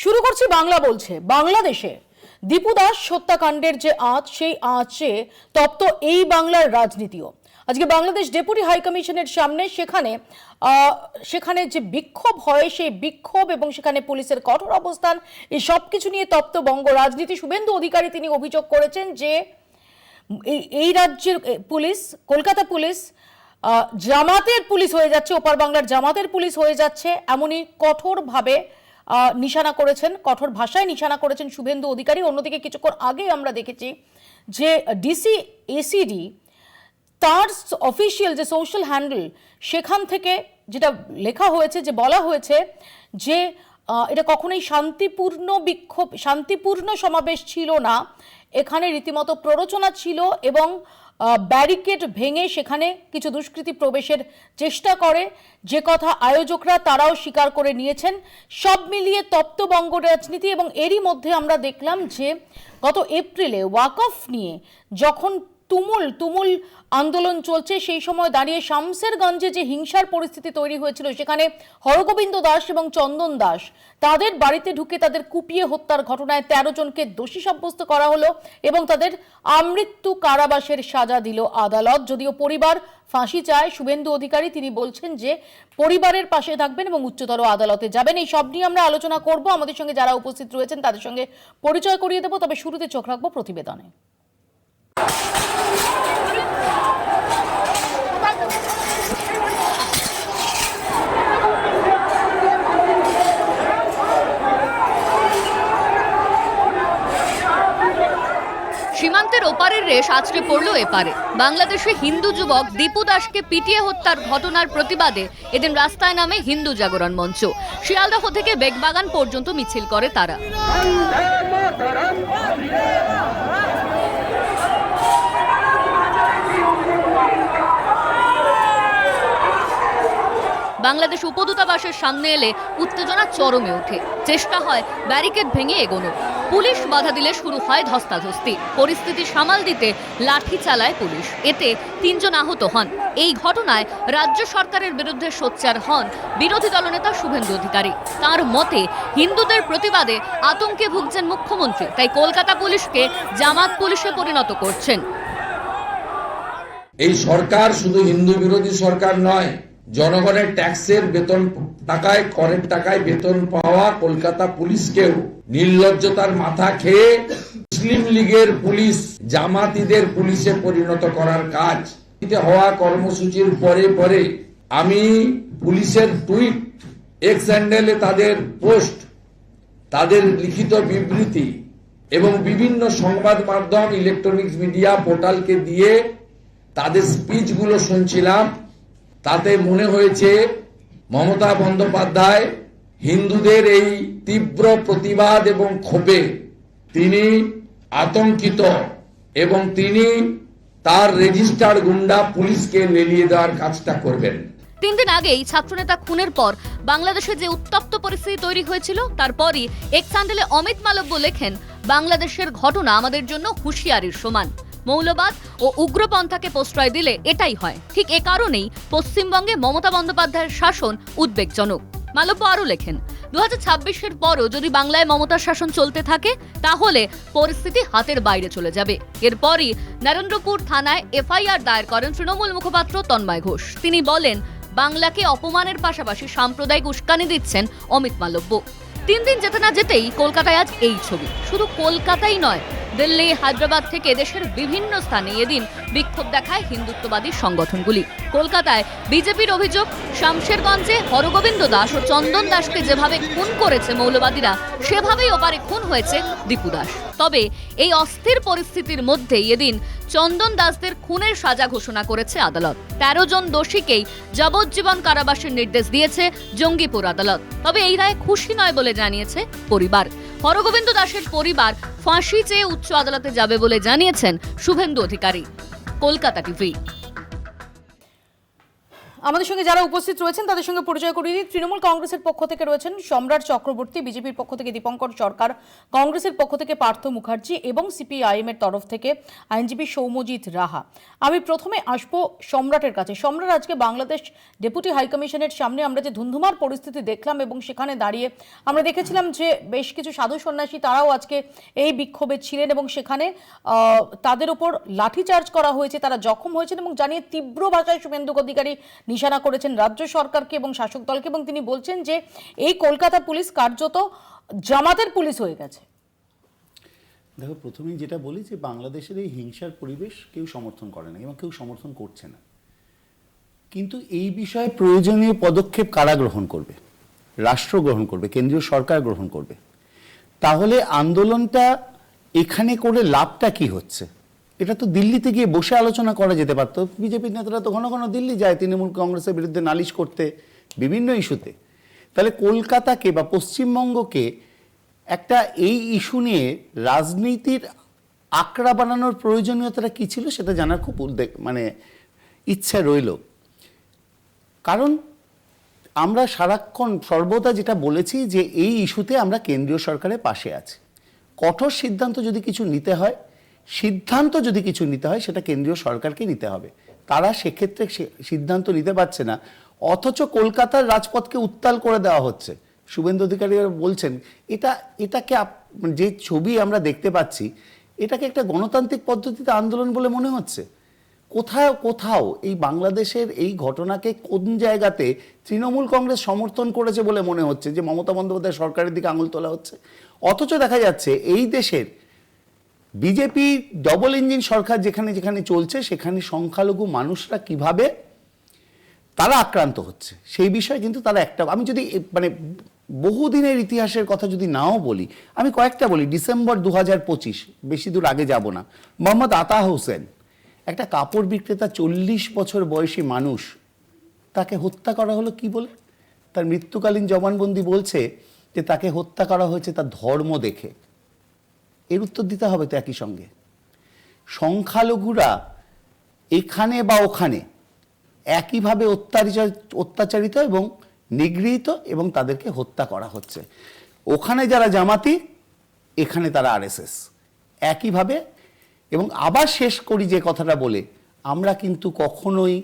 শুরু করছি বাংলা বলছে। বাংলাদেশে দীপু দাস হত্যাকাণ্ডের যে আঁচ, সেই আঁচে তপ্ত এই বাংলার রাজনীতিও। আজকে বাংলাদেশ ডেপুটি হাই কমিশনের সামনে সেখানে যে বিক্ষোভ হয়, সেই বিক্ষোভ এবং সেখানে পুলিশের কঠোর অবস্থান, এই সব কিছু নিয়ে তপ্ত বঙ্গ রাজনীতি। শুভেন্দু অধিকারী তিনি অভিযোগ করেছেন যে এই রাজ্যের পুলিশ, কলকাতা পুলিশ জামাতের পুলিশ হয়ে যাচ্ছে, ওপার বাংলার জামাতের পুলিশ হয়ে যাচ্ছে, এমনই কঠোরভাবে নিশানা করেছেন, কঠোর ভাষায় নিশানা করেছেন শুভেন্দু অধিকারী। অন্যদিকে কিছুক্ষণ আগে আমরা দেখেছি যে ডিসি এসিডি তার অফিসিয়াল যে সোশ্যাল হ্যান্ডেল, সেখান থেকে যেটা লেখা হয়েছে, যে বলা হয়েছে যে এটা কখনোই শান্তিপূর্ণ বিক্ষোভ, শান্তিপূর্ণ সমাবেশ ছিল না, এখানে রীতিমতো প্ররোচনা ছিল এবং ব্যারিকেড ভেঙে সেখানে কিছু দুষ্কৃতী প্রবেশের চেষ্টা করে, যে কথা আয়োজকরা তারাও স্বীকার করে নিয়েছেন। সব মিলিয়ে তপ্ত বঙ্গ রাজনীতি। এবং এরই মধ্যে আমরা দেখলাম যে গত এপ্রিলে ওয়াকফ নিয়ে যখন তুমুল আন্দোলন চলছে, সেই সময় দাঁড়িয়ে শামসেরগঞ্জে যে হিংসার পরিস্থিতি তৈরি হয়েছিল, সেখানে হরগোবিন্দ দাস এবং চন্দন দাস তাদের বাড়িতে ঢুকে তাদের কুপিয়ে হত্যার ঘটনায় 13 জনকে দোষী সাব্যস্ত করা হলো এবং তাদের আমৃত্যু কারাবাসের সাজা দিল আদালত। যদিও পরিবার ফাঁসি চায়, শুভেন্দু অধিকারী তিনি বলছেন যে পরিবারের পাশে থাকবেন এবং উচ্চতর আদালতে যাবেন। এই সব নিয়ে আমরা আলোচনা করব। আমাদের সঙ্গে যারা উপস্থিত রয়েছেন তাদের সঙ্গে পরিচয় করিয়ে দেবো, তবে শুরুতে চোখ রাখবো প্রতিবেদনে। সীমান্তের ওপারের রেশ আছড়ে পড়ল এপারে। বাংলাদেশে হিন্দু যুবক দীপু দাসকে পিটিয়ে হত্যার ঘটনার প্রতিবাদে এদিন রাস্তায় নামে হিন্দু জাগরণ মঞ্চ। শিয়ালদহ থেকে বেগবাগান পর্যন্ত মিছিল করে তারা। বাংলাদেশ উপদূতাবাসের সামনে এলে উত্তেজনা চরমে ওঠে। চেষ্টা হয় ব্যারিকেড ভেঙে এগোনো। পুলিশ বাধা দিলে শুরু হয় ধস্তাধস্তি। পরিস্থিতি সামাল দিতে লাঠি চালায় পুলিশ। এতে 3 জন আহত হন। এই ঘটনায় রাজ্য সরকারের বিরুদ্ধে সোচ্চার হন বিরোধী দলনেতা শুভেন্দু অধিকারী। তার মতে হিন্দুদের প্রতিবাদে আতঙ্কে ভুগছেন মুখ্যমন্ত্রী, তাই কলকাতা পুলিশকে জামাত পুলিশে পরিণত করছেন। এই সরকার শুধু হিন্দু বিরোধী সরকার নয়, জনগণের ট্যাক্সের বেতন টাকায়, করের টাকায় বেতন পাওয়া কলকাতা পুলিশকেও নির্লজ্জতার মাথা খেয়ে মুসলিম লীগের পুলিশ জামাতিদের পুলিশে পরিণত করার কাজ হওয়া কর্মসূচির পরে পরে আমি পুলিশের টুইট, এক্স হ্যান্ডেলে তাদের পোস্ট, তাদের লিখিত বিবৃতি এবং বিভিন্ন সংবাদ মাধ্যম, ইলেকট্রনিক্স মিডিয়া পোর্টালকে দিয়ে তাদের স্পিচগুলো শুনছিলাম। তাতে মনে হয়েছে মমতা বন্দ্যোপাধ্যায় হিন্দুদের এই তীব্র প্রতিবাদ এবং ক্ষোভে তিনি আতঙ্কিত এবং তিনি তার রেজিস্টার্ড গুন্ডা পুলিশকে লেলিয়ে দেওয়ার কাজটা করবেন। 3 দিন আগেই ছাত্রনেতা খুনের পর বাংলাদেশে যে উত্তপ্ত পরিস্থিতি তৈরি হয়েছিল, তারপরই এক্স হ্যান্ডেলে অমিত মালব্য লেখেন, বাংলাদেশের ঘটনা আমাদের জন্য হুঁশিয়ারির সমান। মৌলবাদ ও উগ্রপন্থাকে প্রশ্রয় দিলে এটাই হয়। ঠিক এ কারণেই পশ্চিমবঙ্গে মমতা বন্দ্যোপাধ্যায়ের শাসন উদ্বেগজনক। মালব্য আরও লেখেন, 2026-এর পরও যদি বাংলায় মমতার শাসন চলতে থাকে, তাহলে পরিস্থিতি হাতের বাইরে চলে যাবে। এরপরই নরেন্দ্রপুর থানায় এফআইআর দায়ের করেন তৃণমূল মুখপাত্র তন্ময় ঘোষ। তিনি বলেন, বাংলাকে অপমানের পাশাপাশি সাম্প্রদায়িক উস্কানি দিচ্ছেন অমিত মালব্য। 3 দিন যেতে না যেতেই কলকাতায় আজ এই ছবি। শুধু কলকাতাই নয়, দিল্লি, হায়দ্রাবাদ থেকে দেশের বিভিন্ন স্থানে এদিন বিক্ষোভ দেখায় হিন্দুত্ববাদী সংগঠনগুলি। কলকাতায় বিজেপির অভিযোগ, শামসেরগঞ্জে হরগোবিন্দ দাস ও চন্দন দাসকে যেভাবে খুন করেছে মৌলবাদীরা, সেভাবেই ওপারে খুন হয়েছে দীপু দাস। তবে এই অস্থির পরিস্থিতির মধ্যেই এদিন চন্দন দাসদের খুনের সাজা ঘোষণা করেছে আদালত। 13 জন দোষীকেই যাবজ্জীবন কারাবাসের নির্দেশ দিয়েছে জঙ্গিপুর আদালত। তবে এই রায়ে খুশি নয় বলে জানিয়েছে পরিবার। হরগোবিন্দ দাসের পরিবার ফাঁসি চেয়ে উচ্চ আদালতে যাবে বলে জানিয়েছেন শুভেন্দু অধিকারী। কলকাতা টিভি। আমাদের সঙ্গে যারা উপস্থিত রয়েছেন তাদের সঙ্গে পরিচয় করিয়ে দিই। তৃণমূল কংগ্রেসের পক্ষ থেকে রয়েছেন সম্রাট চক্রবর্তী, বিজেপির পক্ষ থেকে দীপঙ্কর সরকার, কংগ্রেসের পক্ষ থেকে পার্থ মুখার্জি এবং সিপিআইএম এর তরফ থেকে আইনজীবী সৌম্যজিৎ রাহা। আমি প্রথমে আসবো সম্রাটের কাছে। সম্রাট, আজকে বাংলাদেশ ডেপুটি হাইকমিশনের সামনে আমরা যে ধুন্ধুমার পরিস্থিতি দেখলাম এবং সেখানে দাঁড়িয়ে আমরা দেখেছিলাম যে বেশ কিছু সাধু সন্ন্যাসী তারাও আজকে এই বিক্ষোভে ছিলেন এবং সেখানে তাদের উপর লাঠিচার্জ করা হয়েছে, তারা জখম হয়েছেন এবং জানিয়ে তীব্র ভাষায় শুভেন্দু অধিকারী নিশানা করেছেন রাজ্য সরকারকে এবং শাসক দলকে এবং তিনি বলছেন যে এই কলকাতা পুলিশ কার্যত জামাতের পুলিশ হয়ে গেছে। দেখো, প্রথমেই যেটা বলি যে বাংলাদেশের এই হিংসার পরিবেশ কেউ সমর্থন করে না এবং কেউ সমর্থন করছে না, কিন্তু এই বিষয়ে প্রয়োজনীয় পদক্ষেপ কারা গ্রহণ করবে? রাষ্ট্র গ্রহণ করবে, কেন্দ্রীয় সরকার গ্রহণ করবে। তাহলে আন্দোলনটা এখানে করে লাভটা কি হচ্ছে? এটা তো দিল্লিতে গিয়ে বসে আলোচনা করা যেতে পারতো। বিজেপির নেতারা তো ঘন ঘন দিল্লি যায় তৃণমূল কংগ্রেসের বিরুদ্ধে নালিশ করতে বিভিন্ন ইস্যুতে। তাহলে কলকাতাকে বা পশ্চিমবঙ্গকে একটা এই ইস্যু নিয়ে রাজনীতির আকড়া বানানোর প্রয়োজনীয়তাটা কী ছিল সেটা জানার খুব ইচ্ছা রইল। কারণ আমরা সারাক্ষণ সর্বদা যেটা বলেছি যে এই ইস্যুতে আমরা কেন্দ্রীয় সরকারের পাশে আছি। কঠোর সিদ্ধান্ত যদি কিছু নিতে হয় সেটা কেন্দ্রীয় সরকারকে নিতে হবে। তারা সেক্ষেত্রে সিদ্ধান্ত নিতে পারছে না, অথচ কলকাতার রাজপথকে উত্তাল করে দেওয়া হচ্ছে। শুভেন্দু অধিকারী বলছেন এটাকে যে ছবি আমরা দেখতে পাচ্ছি এটাকে একটা গণতান্ত্রিক পদ্ধতিতে আন্দোলন বলে মনে হচ্ছে। কোথাও এই বাংলাদেশের এই ঘটনাকে কোন জায়গাতে তৃণমূল কংগ্রেস সমর্থন করেছে বলে মনে হচ্ছে যে মমতা বন্দ্যোপাধ্যায় সরকারের দিকে আঙুল তোলা হচ্ছে? অথচ দেখা যাচ্ছে এই দেশের বিজেপি ডবল ইঞ্জিন সরকার যেখানে যেখানে চলছে সেখানে সংখ্যালঘু মানুষরা কিভাবে তারা আক্রান্ত হচ্ছে সেই বিষয়ে কিন্তু তারা আমি যদি বহুদিনের ইতিহাসের কথা যদি নাও বলি, আমি কয়েকটা বলি। ডিসেম্বর 2025, বেশি দূর আগে যাব না, মোহাম্মদ আতা হোসেন, একটা কাপড় বিক্রেতা, 40 বছর বয়সী মানুষ, তাকে হত্যা করা হলো কি বলে? তার মৃত্যুকালীন জবানবন্দি বলছে যে তাকে হত্যা করা হয়েছে তার ধর্ম দেখে। এর উত্তর দিতে হবে তো একই সঙ্গে। সংখ্যালঘুরা এখানে বা ওখানে একইভাবে অত্যাচারিত এবং নিগৃহীত এবং তাদেরকে হত্যা করা হচ্ছে। ওখানে যারা জামাতি, এখানে তারা আরএসএস, একইভাবে। এবং আবার শেষ করি যে কথাটা বলে, আমরা কিন্তু কখনোই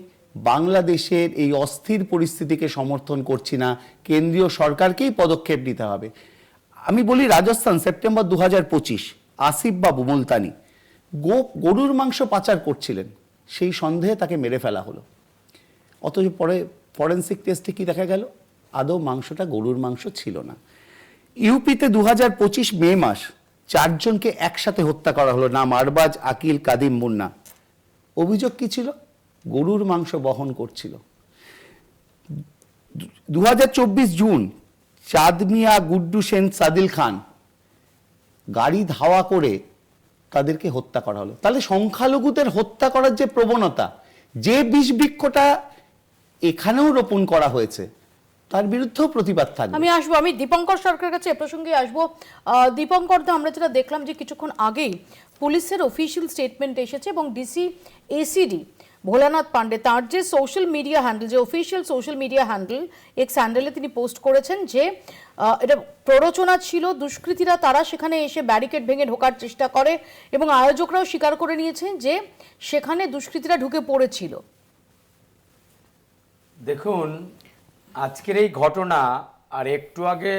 বাংলাদেশের এই অস্থির পরিস্থিতিকে সমর্থন করছি না, কেন্দ্রীয় সরকারকেই পদক্ষেপ নিতে হবে। আমি বলি রাজস্থান, সেপ্টেম্বর 2025, আসিফ বাবু মুলতানি গরুর মাংস পাচার করছিলেন, সেই সন্দেহে তাকে মেরে ফেলা হলো। অথচ পরে ফরেন্সিক টেস্টে কি দেখা গেল? আদৌ মাংসটা গরুর মাংস ছিল না। ইউপিতে 2025 মে মাস 4 জনকে একসাথে হত্যা করা হলো, নাম আরবাজ, আকিল, কাদিম, মুন্না। অভিযোগ কি ছিল? গরুর মাংস বহন করছিল। 2024 জুন চাঁদ মিয়া, গুড্ডু সেন, সাদিল খান গাড়ি ধাওয়া করে তাদেরকে হত্যা করা হলো। তাহলে সংখ্যালঘুদের হত্যা করার যে প্রবণতা, যে বিষ বৃক্ষটা এখানেও রোপণ করা হয়েছে, তার বিরুদ্ধেও প্রতিবাদ থাকবে। আমি দীপঙ্কর সরকারের কাছে এ প্রসঙ্গে আসবো। দীপঙ্কর, আমরা যেটা দেখলাম যে কিছুক্ষণ আগেই পুলিশের অফিসিয়াল স্টেটমেন্ট এসেছে এবং ডিসি এসিডি ভোলানাথ পান্ডে তার যে সোশ্যাল মিডিয়া হ্যান্ডেল, যে official social media handle, x হ্যান্ডেলে তিনি পোস্ট করেছেন যে এটা প্ররোচনা ছিল, দুষ্কৃতীরা তারা সেখানে এসে ব্যারিকেড ভেঙে ঢোকার চেষ্টা করে এবং আয়োজকরাও স্বীকার করে নিয়েছেন যে সেখানে দুষ্কৃতীরা ঢুকে পড়েছিল। দেখুন, আজকের এই ঘটনা আর একটু আগে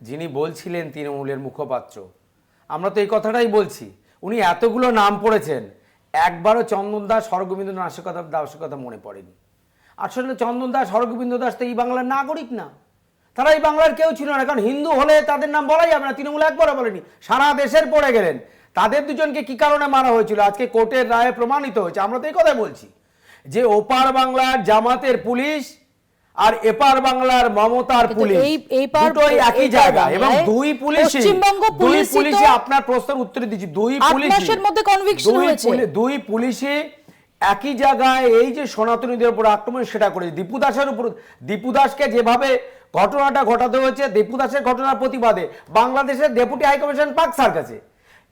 যিনি বলছিলেন তৃণমূলের মুখপাত্র, আমরা তো এই কথাটাই বলছি। উনি এতগুলো নাম পড়েছেন, একবারও চন্দন দাস, হরগোবিন্দ দাসের কথা মনে পড়েনি। আসলে চন্দন দাস, হরগোবিন্দ দাস তো এই বাংলার নাগরিক না, তারা এই বাংলার কেউ ছিল না। কারণ হিন্দু হলে তাদের নাম বলাই যাবে না, তৃণমূল একবারও বলেনি, সারা দেশের পড়ে গেলেন। তাদের দুজনকে কি কারণে মারা হয়েছিল আজকে কোর্টের রায়ে প্রমাণিত হয়েছে। আমরা তো এই কথাই বলছি যে ওপার বাংলার জামাতের পুলিশ আর এপার বাংলার মমতার পুলিশ দুটোই একই জায়গা, এবং দুই পুলিশই আপনার প্রশ্নের উত্তর দিচ্ছি, দুই পুলিশই একই জায়গায় এই যে সনাতনীদের উপর আক্রমণ সেটা করেছে। দীপু দাসকে যেভাবে ঘটনাটা ঘটাতে হয়েছে, দীপু দাসের ঘটনার প্রতিবাদে বাংলাদেশের ডেপুটি হাইকমিশন পাক সার্কাসে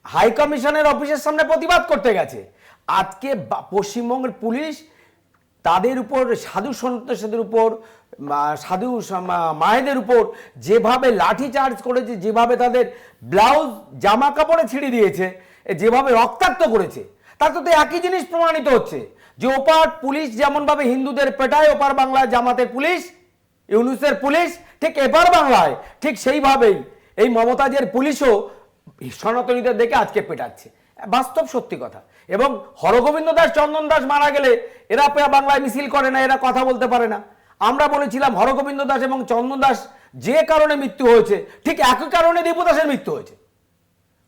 হাইকমিশনের অফিসের সামনে প্রতিবাদ করতে গেছে। আজকে পশ্চিমবঙ্গের পুলিশ তাদের উপর সাধু সন্ন্যাসীদের উপর সাধু মায়েদের উপর যেভাবে লাঠি চার্জ করেছে, যেভাবে তাদের ব্লাউজ জামা কাপড়ে ছিঁড়ে দিয়েছে, যেভাবে রক্তাক্ত করেছে, তাতে তো একই জিনিস প্রমাণিত হচ্ছে যে ওপার পুলিশ যেমনভাবে হিন্দুদের পেটায়, ওপার বাংলায় জামাতের পুলিশ, ইউনুসের পুলিশ, ঠিক এপার বাংলায় ঠিক সেইভাবেই এই মমতাজের পুলিশও সনাতনীদের দেখে আজকে পেটাচ্ছে। বাস্তব সত্যি কথা। এবং হরগোবিন্দ দাস, চন্দন দাস মারা গেলে এরা বাংলায় মিছিল করে না, এরা কথা বলতে পারে না। আমরা বলেছিলাম হরগোবিন্দ দাস এবং চন্দন দাস যে কারণে মৃত্যু হয়েছে ঠিক একই কারণে দীপু দাসের মৃত্যু হয়েছে,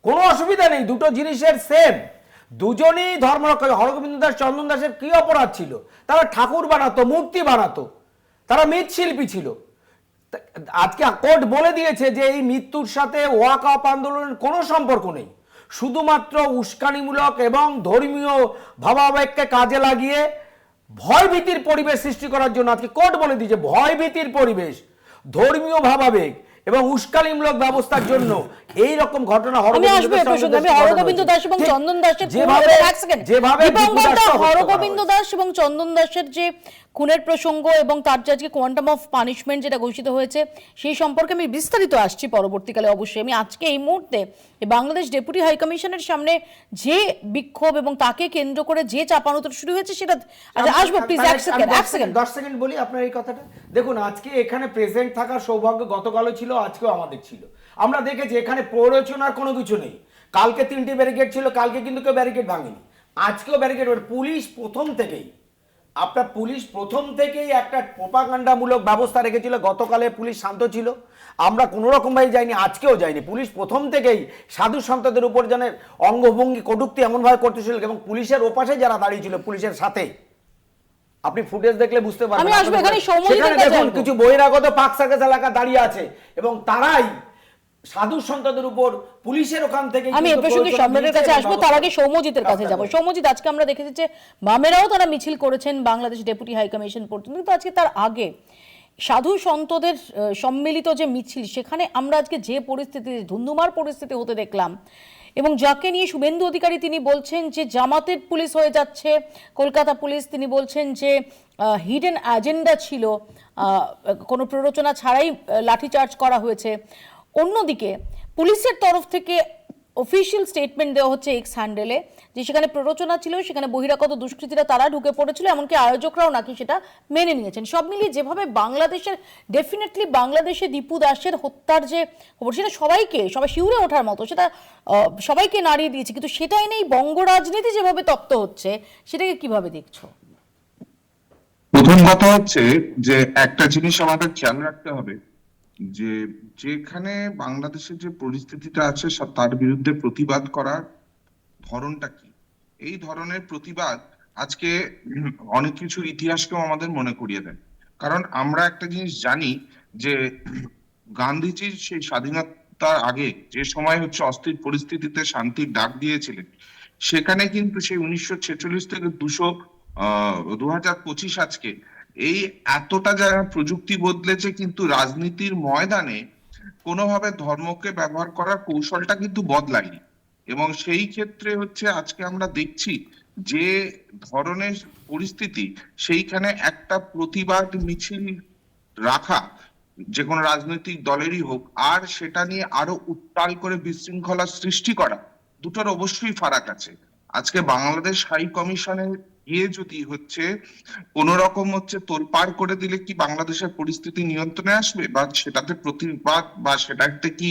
কোনো অসুবিধা নেই, দুটো জিনিসের সেম, দুজনই ধর্ম রক্ষা। হরগোবিন্দ দাস, চন্দন দাসের কি অপরাধ ছিল? তারা ঠাকুর বানাতো, মূর্তি বানাতো, তারা মৃৎশিল্পী ছিল। আজকে কোর্ট বলে দিয়েছে যে এই মৃত্যুর সাথে ওয়াক আপ আন্দোলনের কোনো সম্পর্ক নেই, শুধুমাত্র উস্কানিমূলক এবং ধর্মীয় ভাবাবেগকে কাজে লাগিয়ে ভয়ভীতির পরিবেশ সৃষ্টি করার জন্য আজকে কোর্ট বলে দিয়েছে ভয়ভীতির পরিবেশ, ধর্মীয় ভাবাবেগ এবং উস্কানিমূলক ব্যবস্থার জন্য এই রকম ঘটনা আমি আসবো এই প্রসঙ্গে। আমি হরগোবিন্দ দাস এবং চন্দন দাসের হরগোবিন্দ দাস এবং চন্দন দাসের যে খুনের প্রসঙ্গ এবং তার যে আজকে কোয়ান্টাম অফ পানিশমেন্ট যেটা ঘোষিত হয়েছে সেই সম্পর্কে আমি বিস্তারিত আসছি পরবর্তীকালে। অবশ্যই আমি আজকে এই মুহূর্তে বাংলাদেশ ডেপুটি হাই কমিশনের সামনে যে বিক্ষোভ এবং তাকে কেন্দ্র করে যে চাপানোতর শুরু হয়েছে সেটা আসবো। প্লিজ 10 সেকেন্ড বলি আপনার এই কথাটা। দেখুন, আজকে এখানে প্রেজেন্ট থাকার সৌভাগ্য গতকালও ছিল, আজকেও আমাদের ছিল। আমরা দেখেছি এখানে প্ররোচনার কোনো কিছু নেই। কালকে 3টি ব্যারিকেড ছিল, কালকে কিন্তু কেউ ব্যারিকেড ভাঙেনি, আজকেও ব্যারিকেড। পুলিশ প্রথম থেকেই একটা প্রোপাগান্ডামূলক ব্যবস্থা রেখেছিল। গতকালে পুলিশ শান্ত ছিল, আমরা কোনো রকম ভাবে যাইনি, আজকেও যাইনি। পুলিশ প্রথম থেকেই সাধু সন্তদের উপর যেন অঙ্গভঙ্গি কটূক্তি এমনভাবে করতেছিল এবং পুলিশের ওপাশে যারা দাঁড়িয়েছিল পুলিশের সাথে, আপনি ফুটেজ দেখলে বুঝতে পারবেন। সেখানে দেখুন কিছু বহিরাগত পাক সার্কাস এলাকা দাঁড়িয়ে আছে এবং তারাই সাধু সন্তদের উপর পুলিশের ওখান থেকে। আমি এই প্রসঙ্গে সম্রাটের কাছে আসবো, তার আগে সৌম্যজিতের কাছে যাব। সৌম্যজিৎ, আজকে আমরা দেখেছি যে বামেরাও তারা মিছিল করেছেন বাংলাদেশ ডেপুটি হাই কমিশন পর্যন্ত, কিন্তু আজকে তার আগে সাধু সন্তদের সম্মিলিত যে মিছিল, সেখানে আমরা আজকে যে পরিস্থিতি, ধুন্ধুমার পরিস্থিতি হতে দেখলাম এবং যাকে নিয়ে শুভেন্দু অধিকারী তিনি বলছেন যে জামাতের পুলিশ হয়ে যাচ্ছে কলকাতা পুলিশ, তিনি বলছেন যে হিডেন এজেন্ডা ছিল, কোনো প্ররোচনা ছাড়াই লাঠিচার্জ করা হয়েছে। অন্যদিকে পুলিশের তরফ থেকে অফিসিয়াল স্টেটমেন্ট দেওয়া হচ্ছে এক্স হ্যান্ডেলে যে সেখানে প্ররোচনা ছিল, সেখানে বহিরাগত দুষ্কৃতীরা তারা ঢুকে পড়েছিল, এমনকি আয়োজকরাও নাকি সেটা মেনে নিয়েছেন। সব মিলিয়ে যেভাবে ডেফিনেটলি বাংলাদেশে দীপু দাসের হত্যার যে খবর, সেটা সবাই শিউরে ওঠার মতো, সেটা সবাইকে নাড়িয়ে দিয়েছে, কিন্তু সেটাই নেই বঙ্গ রাজনীতি যেভাবে তপ্ত হচ্ছে, সেটাকে কিভাবে দেখছো? প্রথম কথা হচ্ছে যে একটা জিনিস আমাদের খেয়াল রাখতে হবে যে যেখানে বাংলাদেশের যে পরিস্থিতিটা আছে তার বিরুদ্ধে প্রতিবাদ করার ধরনটা কি। এই ধরনের প্রতিবাদ আজকে অনেক কিছুর ইতিহাসকেও আমাদের মনে করিয়ে দেয়। কারণ আমরা একটা জিনিস জানি যে গান্ধীজির সেই স্বাধীনতার আগে যে সময় হচ্ছে অস্থির পরিস্থিতিতে শান্তির ডাক দিয়েছিলেন, সেখানে কিন্তু সেই 1946 থেকে 2025 আজকে এই এতটা যারা প্রযুক্তি বদলেছে, কিন্তু রাজনীতির ময়দানে কোনোভাবে ধর্মকে ব্যবহার করার কৌশলটা কিন্তু বদলায়নি। এবং সেই ক্ষেত্রে হচ্ছে আজকে আমরা দেখছি যে ধরনের পরিস্থিতি, সেইখানে একটা প্রতিবাদ মিছিল রাখা যে কোনো রাজনৈতিক দলেরই হোক, আর সেটা নিয়ে আরো উত্তাল করে বিশৃঙ্খলা সৃষ্টি করা, দুটোর অবশ্যই ফারাক আছে। আজকে বাংলাদেশ হাই কমিশনে গিয়ে যদি হচ্ছে কোন রকম হচ্ছে তোলপাড় করে দিলে কি বাংলাদেশের পরিস্থিতি নিয়ন্ত্রণে আসবে, বা সেটাতে প্রতিবাদ বা সেটাতে কি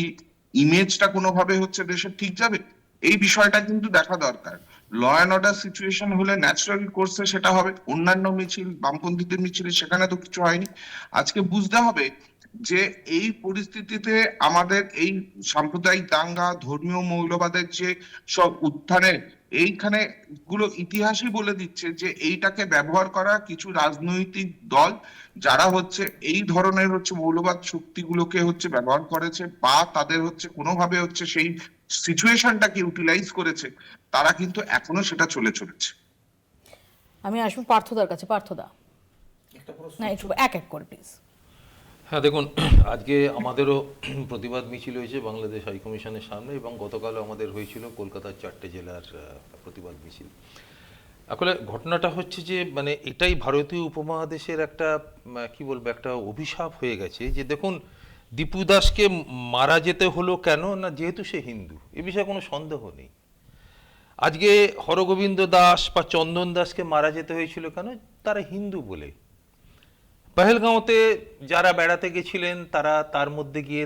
ইমেজটা কোনোভাবে হচ্ছে দেশের ঠিক যাবে, এই বিষয়টা কিন্তু দেখা দরকার। ল অ্যান্ড অর্ডার সিচুয়েশন হলে ন্যাচারাল কোর্সে সেটা হবে। অন্যান্য মিছিল, বামপন্থীদের মিছিলে সেখানে তো কিছু হয়নি। আজকে বুঝতে হবে যে এই পরিস্থিতিতে আমাদের এই সাম্প্রদায়িক দাঙ্গা, ধর্মীয় মৌলবাদের যে সব উত্থানের এইখানে গুলো ইতিহাসই বলে দিচ্ছে যে এইটাকে ব্যবহার করা কিছু রাজনৈতিক দল যারা হচ্ছে এই ধরনের হচ্ছে মৌলবাদ শক্তিগুলোকে হচ্ছে ব্যবহার করেছে, বা তাদের হচ্ছে কোনোভাবে হচ্ছে সেই সিচুয়েশনটাকে ইউটিলাইজ করেছে, তারা কিন্তু এখনো সেটা চলেছে। আমি আসবো পার্থদার কাছে। পার্থদা, না একটু এক করে প্লিজ। হ্যাঁ, দেখুন, আজকে আমাদেরও প্রতিবাদ মিছিল হয়েছে বাংলাদেশ হাই কমিশনের সামনে এবং গতকালও আমাদের হয়েছিল কলকাতার 4টে জেলার প্রতিবাদ মিছিল। আসলে ঘটনাটা হচ্ছে যে মানে এটাই ভারতীয় উপমহাদেশের একটা কি বলবো একটা অভিশাপ হয়ে গেছে যে দেখুন দীপু দাসকে মারা যেতে হলো কেন না যেহেতু সে হিন্দু এ বিষয়ে কোনো সন্দেহ নেই। আজকে হরগোবিন্দ দাস বা চন্দন দাসকে মারা যেতে হয়েছিল কেন, তারা হিন্দু বলে। পহেলগাঁওতে যারা বেড়াতে গেছিলেন তারা তার মধ্যে গিয়ে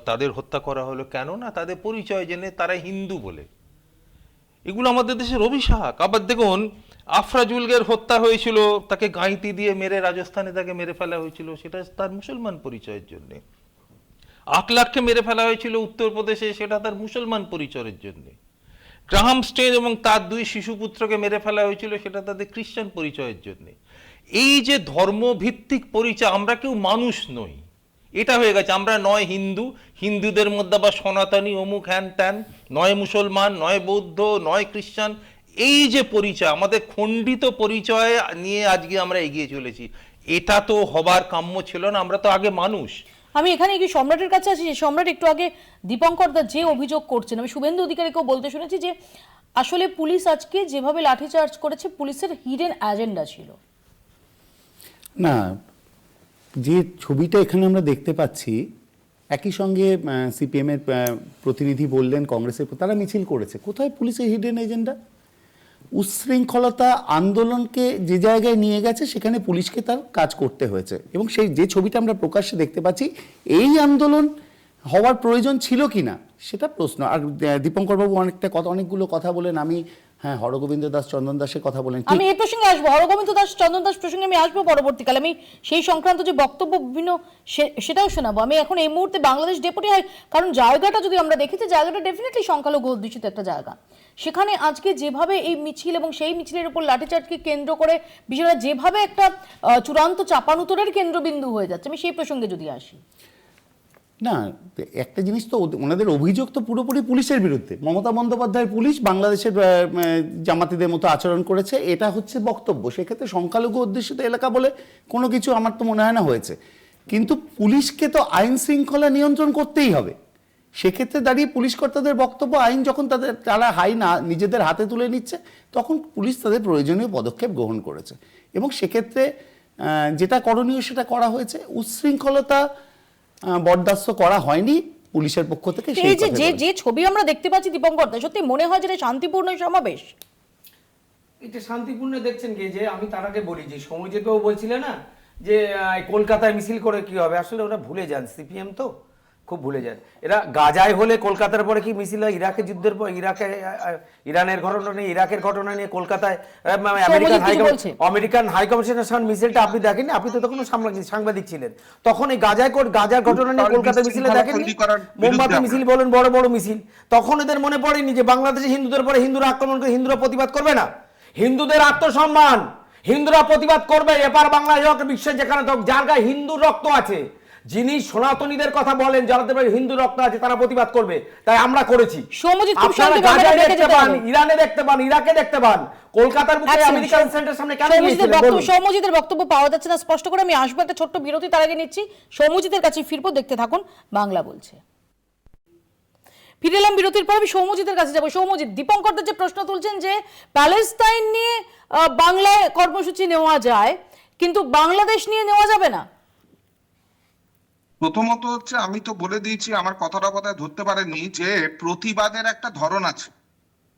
তাদের হত্যা করা হলো কেন না তাদের পরিচয় জেনে তারা হিন্দু বলে। এগুলো আমাদের দেশের অভিশাপ। আবার দেখুন আফরাজুলগের হত্যা হয়েছিল, তাকে গাঁইতি দিয়ে মেরে রাজস্থানে তাকে মেরে ফেলা হয়েছিল, সেটা তার মুসলমান পরিচয়ের জন্যে। আকলাককে মেরে ফেলা হয়েছিল উত্তরপ্রদেশে, সেটা তার মুসলমান পরিচয়ের জন্যে। গ্রাহাম স্টেন এবং তার 2 শিশুপুত্রকে মেরে ফেলা হয়েছিল, সেটা তাদের খ্রিস্টান পরিচয়ের জন্যে। এই যে ধর্মভিত্তিক পরিচয়, আমরা কেউ মানুষ নই, এটা হয়ে গেছে। আমরা নয় হিন্দু, হিন্দুদের মধ্যে আবার সনাতনী অমুক হ্যান ত্যান, নয় মুসলমান, নয় বৌদ্ধ, নয় খ্রিস্টান। এই যে পরিচয়, আমাদের খণ্ডিত পরিচয় নিয়ে আজকে আমরা এগিয়ে চলেছি, এটা তো হবার কাম্য ছিল না। আমরা তো আগে মানুষ। আমি এখানে কি সম্রাটের কাছে আছি, যে সম্রাট একটু আগে দীপঙ্কর দা যে অভিযোগ করছেন, আমি শুভেন্দু অধিকারীকেও বলতে শুনেছি যে আসলে পুলিশ আজকে যেভাবে লাঠিচার্জ করেছে পুলিশের হিডেন এজেন্ডা ছিল। না, যে ছবিটা এখানে আমরা দেখতে পাচ্ছি, একই সঙ্গে সিপিএমের প্রতিনিধি বললেন, কংগ্রেসের তারা মিছিল করেছে। কোথায় পুলিশের হিডেন এজেন্ডা? উচ্ছৃঙ্খলতা আন্দোলনকে যে জায়গায় নিয়ে গেছে সেখানে পুলিশকে তার কাজ করতে হয়েছে। এবং সেই যে ছবিটা আমরা প্রকাশ্যে দেখতে পাচ্ছি, এই আন্দোলন হওয়ার প্রয়োজন ছিল কি না সেটা প্রশ্ন। আর দীপঙ্করবাবু অনেকগুলো কথা বলেন। আমি হরগোবিন্দ দাস চন্দন দাসের কথা বলেন, আমি এই প্রসঙ্গে আসবো, হরগোবিন্দ দাস চন্দন দাস প্রসঙ্গে আমি আসবো পরবর্তীকালে। আমি সেই সংক্রান্ত যে বক্তব্য বিভিন্ন সেটাও শোনাবো। আমি এখন এই মুহূর্তে বাংলাদেশ ডেপুটি কারণ জায়গাটা যদি আমরা দেখি, যে জায়গাটা ডেফিনেটলি সংখ্যালঘু অধ্যুষিত একটা জায়গা। সেখানে আজকে যেভাবে এই মিছিল এবং সেই মিছিলের উপর লাঠিচার্জকে কেন্দ্র করে বিষয়টা যেভাবে একটা চূড়ান্ত চাপানুতরের কেন্দ্রবিন্দু হয়ে যাচ্ছে, আমি সেই প্রসঙ্গে যদি আসি। না, একটা জিনিস তো, ওনাদের অভিযোগ তো পুরোপুরি পুলিশের বিরুদ্ধে। মমতা বন্দ্যোপাধ্যায়ের পুলিশ বাংলাদেশের জামাতিদের মতো আচরণ করেছে, এটা হচ্ছে বক্তব্য। সেক্ষেত্রে সংখ্যালঘু অধ্যুষিত এলাকা বলে কোনো কিছু আমার তো মনে হয় না হয়েছে। কিন্তু পুলিশকে তো আইন শৃঙ্খলা নিয়ন্ত্রণ করতেই হবে। সেক্ষেত্রে দাঁড়িয়ে পুলিশ কর্তাদের বক্তব্য, আইন যখন তারা নিজেদের হাতে তুলে নিচ্ছে, তখন পুলিশ তাদের প্রয়োজনীয় পদক্ষেপ গ্রহণ করেছে। এবং সেক্ষেত্রে যেটা করণীয় সেটা করা হয়েছে। উচ্ছৃঙ্খলতা বরদাস্ত করা হয়নি পুলিশের পক্ষ থেকে। এই যে ছবি আমরা দেখতে পাচ্ছি দীপঙ্কর দা, সত্যি মনে হয় যে এটা শান্তিপূর্ণ সমাবেশ। এটা শান্তিপূর্ণ দেখছেন কি, যে আমি তার আগে বলি যে সৌম্যজিৎ বাবু বলছিলেন না যে কলকাতায় মিছিল করে কি হবে, আসলে ওরা ভুলে যান, সিপিএম তো খুব ভুলে যান। এরা গাজায় হলে কলকাতার পরে কি মিছিল হয়, ইরাকের যুদ্ধের পর ইরানের ঘটনা নিয়ে, ইরাকের ঘটনা নিয়ে কলকাতায় আমেরিকান হাই কমিশনের সামনে মিছিলটা আপনি দেখেননি? আপনি তো তখন সাংবাদিক ছিলেন তখন। এই গাজার ঘটনা নিয়ে কলকাতায় মিছিলে দেখেননি? মোমবাতি মিছিল বলেন, বড় বড় মিছিল। তখন এদের মনে পড়েনি যে বাংলাদেশে হিন্দুদের পরে হিন্দুরা আক্রমণ করে হিন্দুরা প্রতিবাদ করবে না? হিন্দুদের আত্মসম্মান, হিন্দুরা প্রতিবাদ করবে। এবার বাংলাদেশ বিশ্বের যেখানে যার গায়ে হিন্দুর রক্ত আছে, যিনি সনাতনীদের কথা বলেন, যাদের হিন্দু রক্ত আছে, তারা প্রতিবাদ করবে। তাই আমরা করেছি। ইরানে দেখতে পান, ইরাকে দেখতে পান, কলকাতার বুকে আমেরিকান সেন্টার সামনে কেন? সৌম্যজিতের বক্তব্য পাওয়া যাচ্ছে না স্পষ্ট করে। আমি আসবো একটা ছোট্ট বিরতি, তার আগে নিচ্ছি সৌম্যজিতের কাছে ফিরবো। দেখতে থাকুন বাংলা বলছে। ফিরে এলাম বিরতির পর। আমি সৌম্যজিতের কাছে যাবো। সৌম্যজিৎ, দীপঙ্কর দা যে প্রশ্ন তুলছেন যে প্যালেস্তাইন নিয়ে বাংলায় কর্মসূচি নেওয়া যায় কিন্তু বাংলাদেশ নিয়ে নেওয়া যাবে না। প্রথমত হচ্ছে, আমি তো বলে দিয়েছি, আমার কথাটা বোধহয় ধরতে পারেননি, যে প্রতিবাদের একটা ধরন আছে।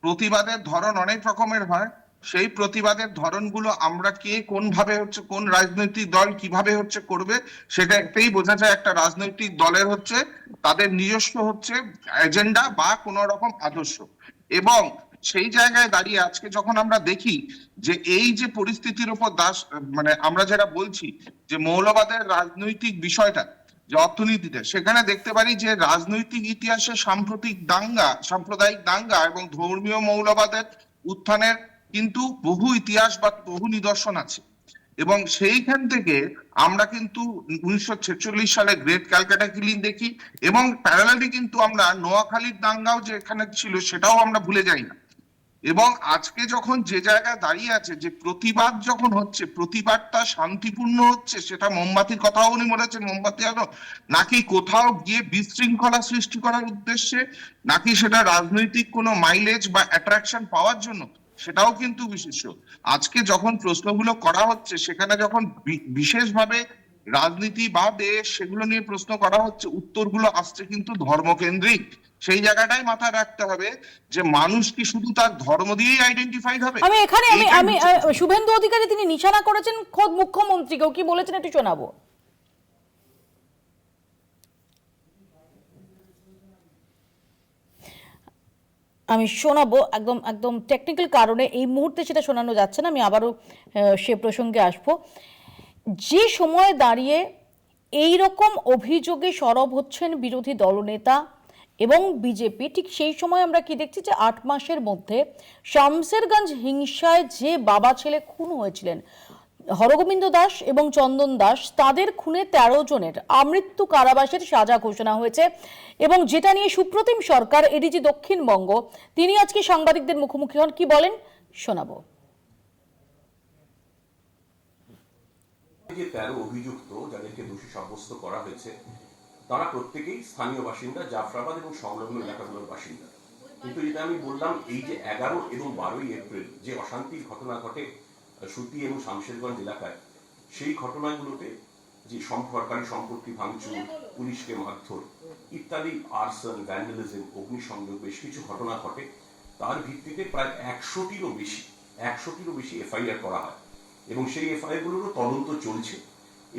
প্রতিবাদের ধরন অনেক রকমের হয়। সেই প্রতিবাদের ধরনগুলো আমরা কে কোন ভাবে হচ্ছে, কোন রাজনৈতিক দল কিভাবে হচ্ছে করবে, সেটা একটাই বোঝা যায়। একটা রাজনৈতিক দলের হচ্ছে তাদের নিজস্ব হচ্ছে এজেন্ডা বা কোন রকম আদর্শ। এবং সেই জায়গায় দাঁড়িয়ে আজকে যখন আমরা দেখি যে এই যে পরিস্থিতির উপর আমরা যেটা বলছি যে মৌলবাদের রাজনৈতিক বিষয়টা, যে অর্থনীতিতে, সেখানে দেখতে পারি যে রাজনৈতিক ইতিহাসে সাম্প্রদায়িক দাঙ্গা এবং ধর্মীয় মৌলবাদের উত্থানের কিন্তু বহু ইতিহাস বা বহু নিদর্শন আছে। এবং সেইখান থেকে আমরা কিন্তু 1946 সালে গ্রেট ক্যালকাটা কিলিং দেখি, এবং প্যারালালি কিন্তু আমরা নোয়াখালীর দাঙ্গাও যে এখানে ছিল সেটাও আমরা ভুলে যাই না। এবং আজকে যখন যে জায়গায় দাঁড়িয়ে আছে, যে প্রতিবাদ যখন হচ্ছে, প্রতিবাদটা শান্তিপূর্ণ হচ্ছে, সেটা মোমবাতির কথাও উনি বলেছেন, মোমবাতি আলো, নাকি কোথাও গিয়ে বিশৃঙ্খলা সৃষ্টি করার উদ্দেশ্যে, নাকি সেটা রাজনৈতিক কোনো মাইলেজ বা অ্যাট্রাকশন পাওয়ার জন্য, সেটাও কিন্তু বিশেষ্য। আজকে যখন প্রশ্নগুলো করা হচ্ছে, সেখানে যখন বিশেষভাবে রাজনীতি বা দেশ সেগুলো নিয়ে প্রশ্ন করা হচ্ছে, উত্তরগুলো আসছে কিন্তু ধর্মকেন্দ্রিক। সেই জায়গাটাই মাথায় রাখতে হবে যে মানুষ কি শুধু তার ধর্ম দিয়েই আইডেন্টিফাইড হবে? আমি এখানে আমি এইটাই আমি হচ্ছে শুভেন্দু অধিকারী তিনি নিশানা করেছেন খোদ মুখ্যমন্ত্রীকেও, কি বলেছেন একটু শোনাবো। আমি শোনাবো, একদম একদম টেকনিক্যাল কারণে এই মুহূর্তে সেটা শোনানো যাচ্ছে না, আমি আবারও সে প্রসঙ্গে আসবো। যে সময়ে দাঁড়িয়ে এই রকম অভিযোগে সরব হচ্ছেন বিরোধী দলনেতা এবং বিজেপি, ঠিক সেই সময় আমরা কি দেখছি যে 8 মাসের মধ্যে শামসেরগঞ্জ হিংসায় যে বাবা ছেলে খুন হয়েছিলেন, হরগোবিন্দ দাস এবং চন্দন দাস, তাদের খুনে 13 জনের আমৃত্যু কারাবাসের সাজা ঘোষণা হয়েছে। এবং যেটা নিয়ে সুপ্রতিম সরকার, এডিজি দক্ষিণবঙ্গ, তিনি আজকে সাংবাদিকদের মুখোমুখি হন, কি বলেন শোনাবো। যে 13 অভিযুক্ত যাদেরকে দোষী সাব্যস্ত করা হয়েছে তারা প্রত্যেকেই স্থানীয় বাসিন্দা, জাফরাবাদ এবং সংলগ্ন এলাকাগুলোর বাসিন্দা। কিন্তু যেটা আমি বললাম, এই যে 11 এবং 12ই এপ্রিল যে অশান্তির ঘটনা ঘটে সুতি এবং শামশেরগঞ্জ এলাকায়, সেই ঘটনাগুলোতে যে সরকারি সম্পত্তি ভাঙচুর, পুলিশকে মারধর ইত্যাদি, আর্সন, ভ্যান্ডালিজম, অগ্নিসংযোগ, বেশ কিছু ঘটনা ঘটে। তার ভিত্তিতে প্রায় 100টিরও বেশি এফআইআর করা হয় এবং সেই এফআইআর গুলোরও তদন্ত চলছে।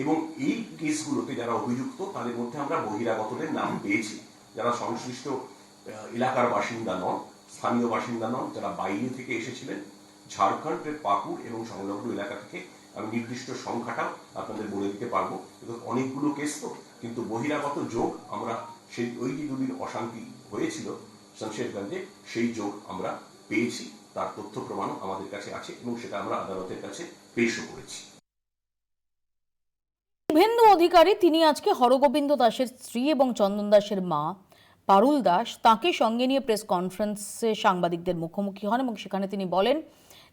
এবং এই কেসগুলোতে যারা অভিযুক্ত তাদের মধ্যে আমরা বহিরাগতদের নাম পেয়েছি, যারা সংশ্লিষ্ট এলাকার বাসিন্দা নন, স্থানীয় বাসিন্দা নন, যারা বাইরে থেকে এসেছিলেন, ঝাড়খণ্ডের পাকুড় এবং সংলগ্ন এলাকা থেকে। আমি নির্দিষ্ট সংখ্যাটাও আপনাদের বলে দিতে পারবো, অনেকগুলো কেস তো, কিন্তু বহিরাগত যোগ আমরা সেই ওই যে দুদিন অশান্তি হয়েছিল শামশেরগঞ্জে, সেই যোগ আমরা পেয়েছি। তার তথ্য প্রমাণও আমাদের কাছে আছে এবং সেটা আমরা আদালতের কাছে পেশও করেছি। শুভেন্দু অধিকারী তিনি আজকে হরগোবিন্দ দাসের স্ত্রী এবং চন্দন দাসের মা পারুল দাস, তাকে সঙ্গে নিয়ে প্রেস কনফারেন্সে সাংবাদিকদের মুখোমুখি হন এবং সেখানে তিনি বলেন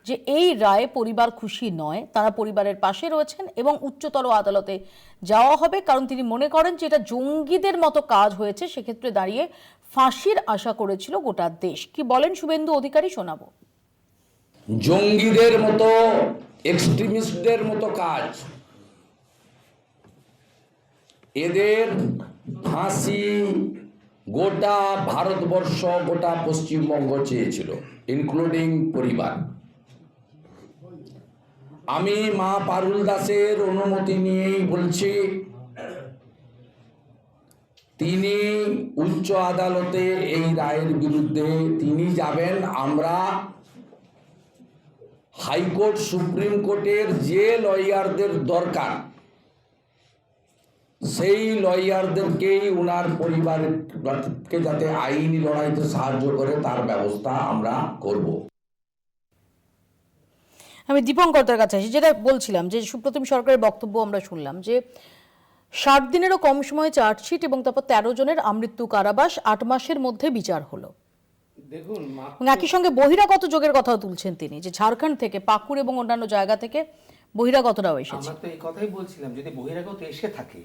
যে এই রায়ে পরিবার খুশি নয়, তারা পরিবারের পাশে রয়েছেন এবং উচ্চতর আদালতে যাওয়া হবে, কারণ তিনি মনে করেন যে এটা জঙ্গিদের মতো কাজ হয়েছে, সেক্ষেত্রে দাঁড়িয়ে ফাঁসির আশা করেছিল গোটা দেশ। কি বলেন শুভেন্দু অধিকারী শোনাবো। জঙ্গিদের মতো, এক্সট্রিমিস্টদের মতো কাজ, এদের ফাঁসি গোটা ভারতবর্ষ, গোটা পশ্চিমবঙ্গ চেয়েছিল, ইনক্লুডিং পরিবার। আমি মা পারুল দাসের অনুমতি নিয়েই বলছি, তিনি উচ্চ আদালতে এই রায়ের বিরুদ্ধে তিনি যাবেন। আমরা হাইকোর্ট, সুপ্রিম কোর্টের যে লয়ারদের দরকার, সেই লয়ারদেরকেই উনার পরিবারকে যাতে আইনি লড়াইতে সাহায্য করে তার ব্যবস্থা আমরা করব। আমি দীপঙ্করদার কাছে আসি, যেটা বলছিলাম যে সুপ্রতিম সরকারের বক্তব্য আমরা শুনলাম যে 60 দিনেরও কম সময়ে চার্জশিট এবং তারপর 13 জনের আমৃত্যু কারাবাস, 8 মাসের মধ্যে বিচার হলো। দেখুন, একই সঙ্গে বহিরাগত যোগের কথাও তুলছেন তিনি, যে ঝাড়খণ্ড থেকে, পাকুড় এবং অন্যান্য জায়গা থেকে বহিরাগতরাও এসেছে। আমরা তো এই কথাই বলছিলাম, যদি বহিরাগত এসে থাকে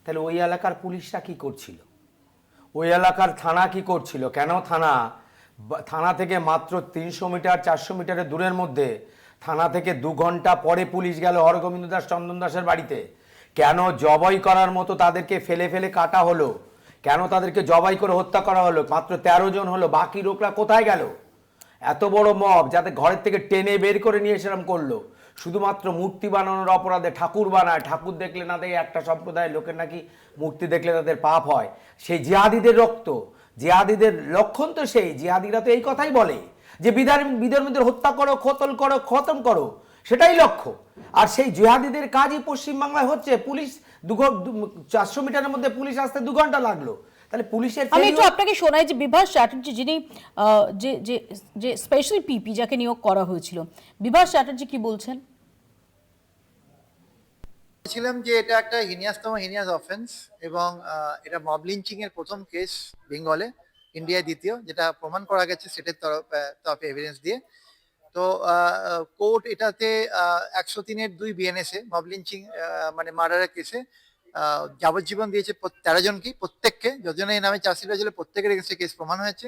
তাহলে ওই এলাকার পুলিশরা কি করছিল, ওই এলাকার থানা কি করছিল? কেন থানা থেকে মাত্র 300 মিটার 400 মিটারের দূরের মধ্যে, থানা থেকে 2 ঘন্টা পরে পুলিশ গেল হরগোবিন্দ দাস, চন্দন দাসের বাড়িতে? কেন জবাই করার মতো তাদেরকে ফেলে ফেলে কাটা হলো? কেন তাদেরকে জবাই করে হত্যা করা হলো? মাত্র 13 জন হলো, বাকি লোকরা কোথায় গেল? এত বড় মব যাতে ঘরের থেকে টেনে বের করে নিয়ে সেরকম করলো, শুধুমাত্র মূর্তি বানানোর অপরাধে। ঠাকুর বানায়, ঠাকুর দেখলে না দেখে একটা সম্প্রদায়ের লোকের নাকি মূর্তি দেখলে তাদের পাপ হয়। সেই জিহাদিদের রক্ত, জিহাদিদের লক্ষণ তো সেই, জিহাদিরা তো এই কথাই বলে যে বিধর্মীদের হত্যা করো, কতল করো, খতম করো, সেটাই লক্ষ্য। আর সেই জিহাদিদের কাজই পশ্চিমবাংলায় হচ্ছে। পুলিশ 400 মিটারের মধ্যে পুলিশ আসতে 2 ঘন্টা লাগলো। তাহলে পুলিশের, আমি একটু আপনাকে শোনাই যে বিভাস চ্যাটার্জি, যিনি যে স্পেশাল পিপি যাকে নিয়োগ করা হয়েছিল, বিভাস চ্যাটার্জি কি বলছেন। বলেছিলাম যে এটা একটা হিনিয়াস অফেন্স এবং এটা মব লিঞ্চিং এর প্রথম কেস বেঙ্গলে, ইন্ডিয়ায় দ্বিতীয়, যেটা প্রমাণ করা গেছে সেটার তরফে এভিডেন্স দিয়ে। তো কোর্ট এটাতে 103-এর 2 বিএনএসে মব লিঞ্চিং মানে মার্ডারের কেসে যাবজ্জীবন দিয়েছে 13 জনকে, প্রত্যেককে, যতজনের নামে চার্জশিট হয়েছিল প্রত্যেকের এগেইনস্টে কেস প্রমাণ হয়েছে।